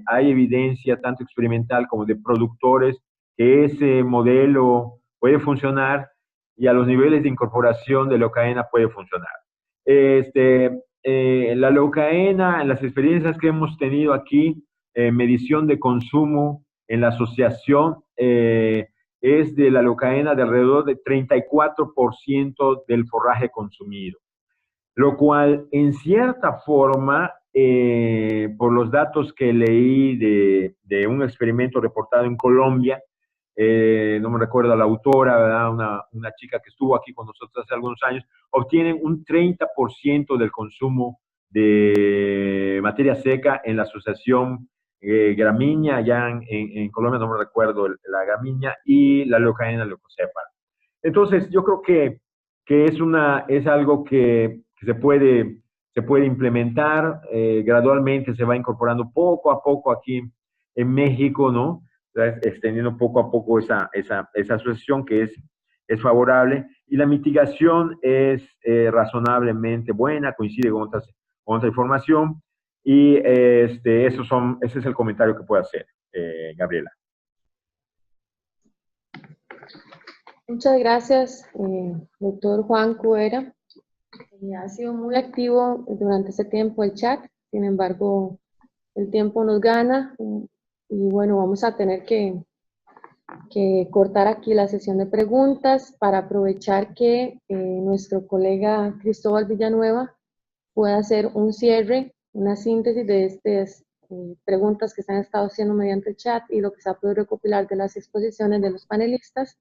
evidencia tanto experimental como de productores que ese modelo puede funcionar y a los niveles de incorporación de leucaena puede funcionar. La leucaena, en las experiencias que hemos tenido aquí, medición de consumo en la asociación, es de la leucaena de alrededor de 34% del forraje consumido, lo cual en cierta forma, por los datos que leí de un experimento reportado en Colombia, no me recuerdo la autora, ¿verdad? Una chica que estuvo aquí con nosotros hace algunos años, obtienen un 30% del consumo de materia seca en la asociación gramínea, allá en Colombia, no me recuerdo la gramínea, y la leucaena leucocéfala. Entonces, yo creo que es algo que se puede implementar, gradualmente se va incorporando poco a poco aquí en México, ¿no? Extendiendo poco a poco esa asociación que es favorable, y la mitigación es razonablemente buena, coincide con otra información, y ese es el comentario que puedo hacer, Gabriela. Muchas gracias, doctor Juan Cubera. Ha sido muy activo durante este tiempo el chat, sin embargo, el tiempo nos gana y bueno, vamos a tener que cortar aquí la sesión de preguntas para aprovechar que nuestro colega Cristóbal Villanueva pueda hacer un cierre, una síntesis de estas preguntas que se han estado haciendo mediante el chat y lo que se ha podido recopilar de las exposiciones de los panelistas.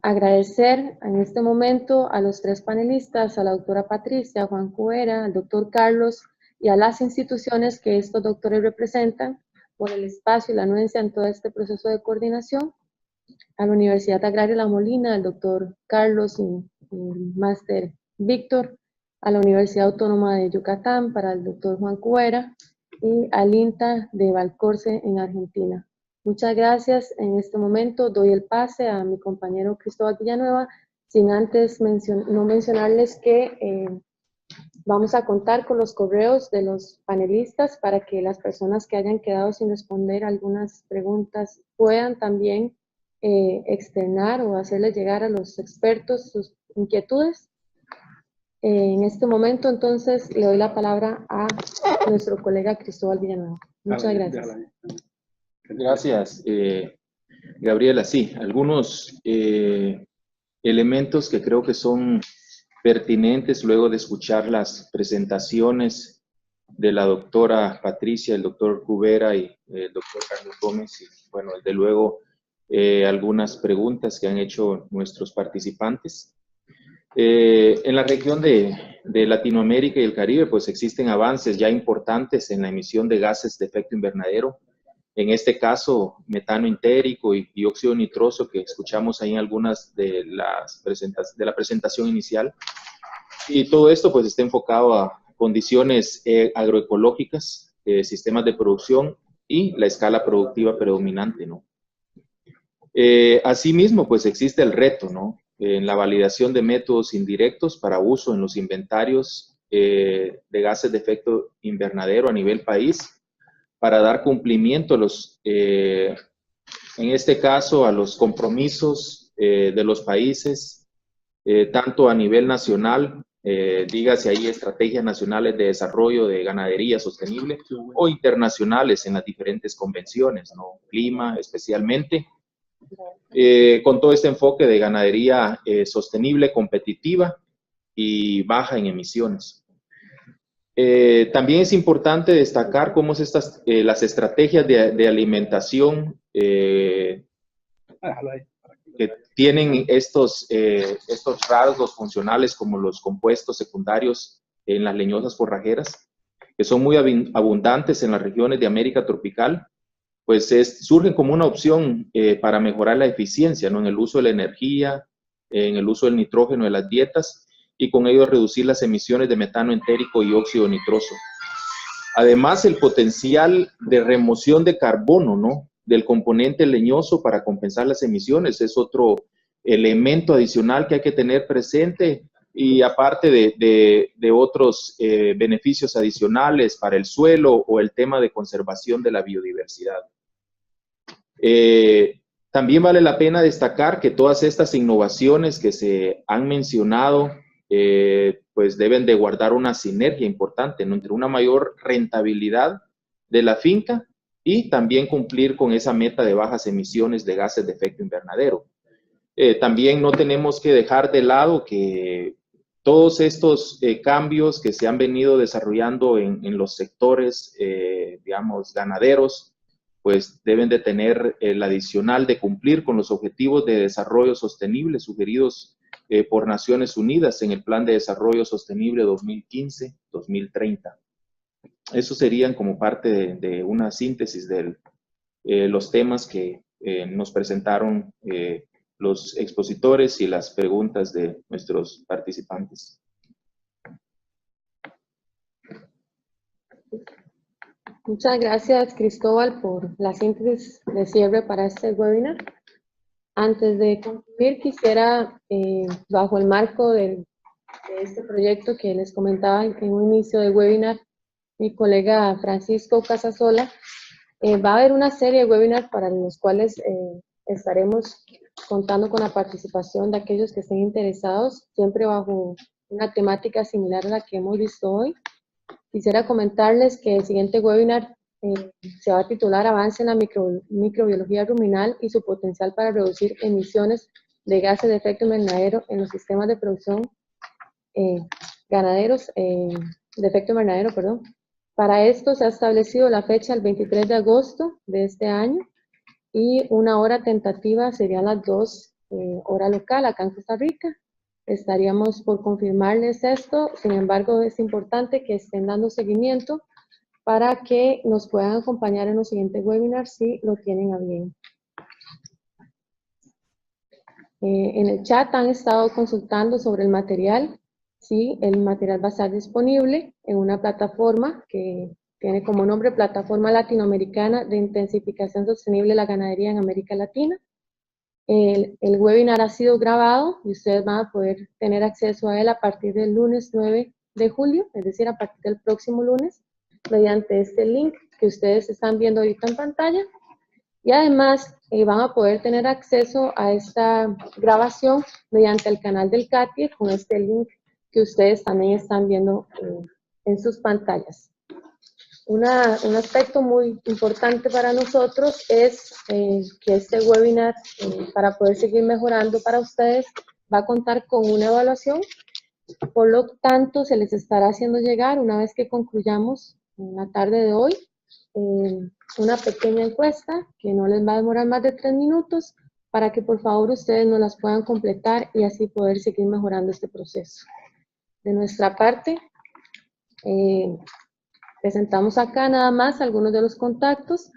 Agradecer en este momento a los tres panelistas, a la doctora Patricia, a Juan Cubera, al doctor Carlos y a las instituciones que estos doctores representan por el espacio y la anuencia en todo este proceso de coordinación, a la Universidad Agraria La Molina, al doctor Carlos y el máster Víctor, a la Universidad Autónoma de Yucatán para el doctor Juan Cubera y al INTA de Valcorce en Argentina. Muchas gracias. En este momento doy el pase a mi compañero Cristóbal Villanueva, sin antes no mencionarles que vamos a contar con los correos de los panelistas para que las personas que hayan quedado sin responder algunas preguntas puedan también externar o hacerles llegar a los expertos sus inquietudes. En este momento, entonces, le doy la palabra a nuestro colega Cristóbal Villanueva. Muchas gracias. Gracias, Gabriela. Sí, algunos elementos que creo que son pertinentes luego de escuchar las presentaciones de la doctora Patricia, el doctor Cubera y el doctor Carlos Gómez. Y, bueno, desde luego, algunas preguntas que han hecho nuestros participantes. En la región de Latinoamérica y el Caribe, pues existen avances ya importantes en la emisión de gases de efecto invernadero. En este caso, metano entérico y dióxido nitroso, que escuchamos ahí en algunas de la presentación inicial. Y todo esto pues está enfocado a condiciones agroecológicas, sistemas de producción y la escala productiva predominante, ¿no? Asimismo, pues existe el reto, ¿no? En la validación de métodos indirectos para uso en los inventarios de gases de efecto invernadero a nivel país, para dar cumplimiento a en este caso, a los compromisos de los países, tanto a nivel nacional, dígase ahí estrategias nacionales de desarrollo de ganadería sostenible, o internacionales en las diferentes convenciones, ¿no? Clima especialmente, con todo este enfoque de ganadería sostenible, competitiva y baja en emisiones. También es importante destacar cómo es las estrategias de alimentación que tienen estos rasgos funcionales como los compuestos secundarios en las leñosas forrajeras, que son muy abundantes en las regiones de América tropical, pues surgen como una opción para mejorar la eficiencia, ¿no? En el uso de la energía, en el uso del nitrógeno de las dietas, y con ello reducir las emisiones de metano entérico y óxido nitroso. Además, el potencial de remoción de carbono, ¿no? Del componente leñoso para compensar las emisiones es otro elemento adicional que hay que tener presente, y aparte de otros beneficios adicionales para el suelo o el tema de conservación de la biodiversidad. También vale la pena destacar que todas estas innovaciones que se han mencionado pues deben de guardar una sinergia importante, ¿no? Entre una mayor rentabilidad de la finca y también cumplir con esa meta de bajas emisiones de gases de efecto invernadero. También no tenemos que dejar de lado que todos estos cambios que se han venido desarrollando en los sectores, digamos, ganaderos, pues deben de tener el adicional de cumplir con los objetivos de desarrollo sostenible sugeridos por Naciones Unidas en el Plan de Desarrollo Sostenible 2015-2030. Eso serían como parte de una síntesis de los temas que nos presentaron los expositores y las preguntas de nuestros participantes. Muchas gracias, Cristóbal, por la síntesis de cierre para este webinar. Antes de concluir, quisiera, bajo el marco de este proyecto que les comentaba en un inicio del webinar, mi colega Francisco Casasola, va a haber una serie de webinars para los cuales estaremos contando con la participación de aquellos que estén interesados, siempre bajo una temática similar a la que hemos visto hoy. Quisiera comentarles que el siguiente webinar se va a titular Avance en la microbiología ruminal y su potencial para reducir emisiones de gases de efecto invernadero en los sistemas de producción ganaderos, de efecto invernadero, perdón. Para esto se ha establecido la fecha el 23 de agosto de este año y una hora tentativa serían las 2 hora local acá en Costa Rica. Estaríamos por confirmarles esto, sin embargo es importante que estén dando seguimiento para que nos puedan acompañar en los siguientes webinars si lo tienen a bien. En el chat han estado consultando sobre el material. Sí, el material va a estar disponible en una plataforma que tiene como nombre Plataforma Latinoamericana de Intensificación Sostenible de la Ganadería en América Latina. El webinar ha sido grabado y ustedes van a poder tener acceso a él a partir del lunes 9 de julio, es decir, a partir del próximo lunes, mediante este link que ustedes están viendo ahorita en pantalla. Y además van a poder tener acceso a esta grabación mediante el canal del CATIE con este link que ustedes también están viendo en sus pantallas. Un aspecto muy importante para nosotros es que este webinar, para poder seguir mejorando para ustedes, va a contar con una evaluación. Por lo tanto, se les estará haciendo llegar, una vez que concluyamos en la tarde de hoy, una pequeña encuesta que no les va a demorar más de 3 minutos para que por favor ustedes nos las puedan completar y así poder seguir mejorando este proceso. De nuestra parte, presentamos acá nada más algunos de los contactos,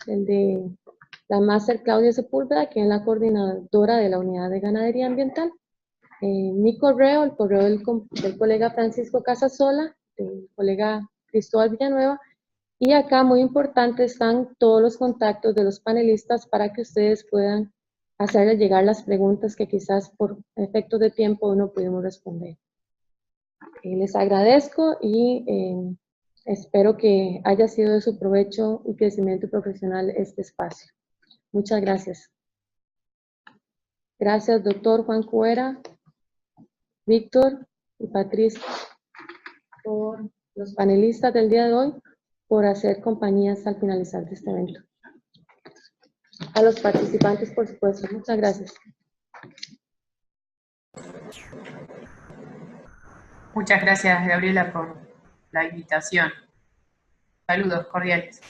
el de la máster Claudia Sepúlveda, que es la coordinadora de la Unidad de Ganadería Ambiental, mi correo, el correo del colega Francisco Casasola, del colega Cristóbal Villanueva, y acá muy importante están todos los contactos de los panelistas para que ustedes puedan hacerles llegar las preguntas que quizás por efectos de tiempo no pudimos responder. Les agradezco y espero que haya sido de su provecho y crecimiento profesional este espacio. Muchas gracias. Gracias, doctor Juan Cuera, Víctor y Patricia, por los panelistas del día de hoy, por hacer compañías al finalizar de este evento. A los participantes, por supuesto. Muchas gracias. Muchas gracias, Gabriela, por la invitación. Saludos cordiales.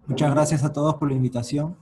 Muchas gracias a todos por la invitación.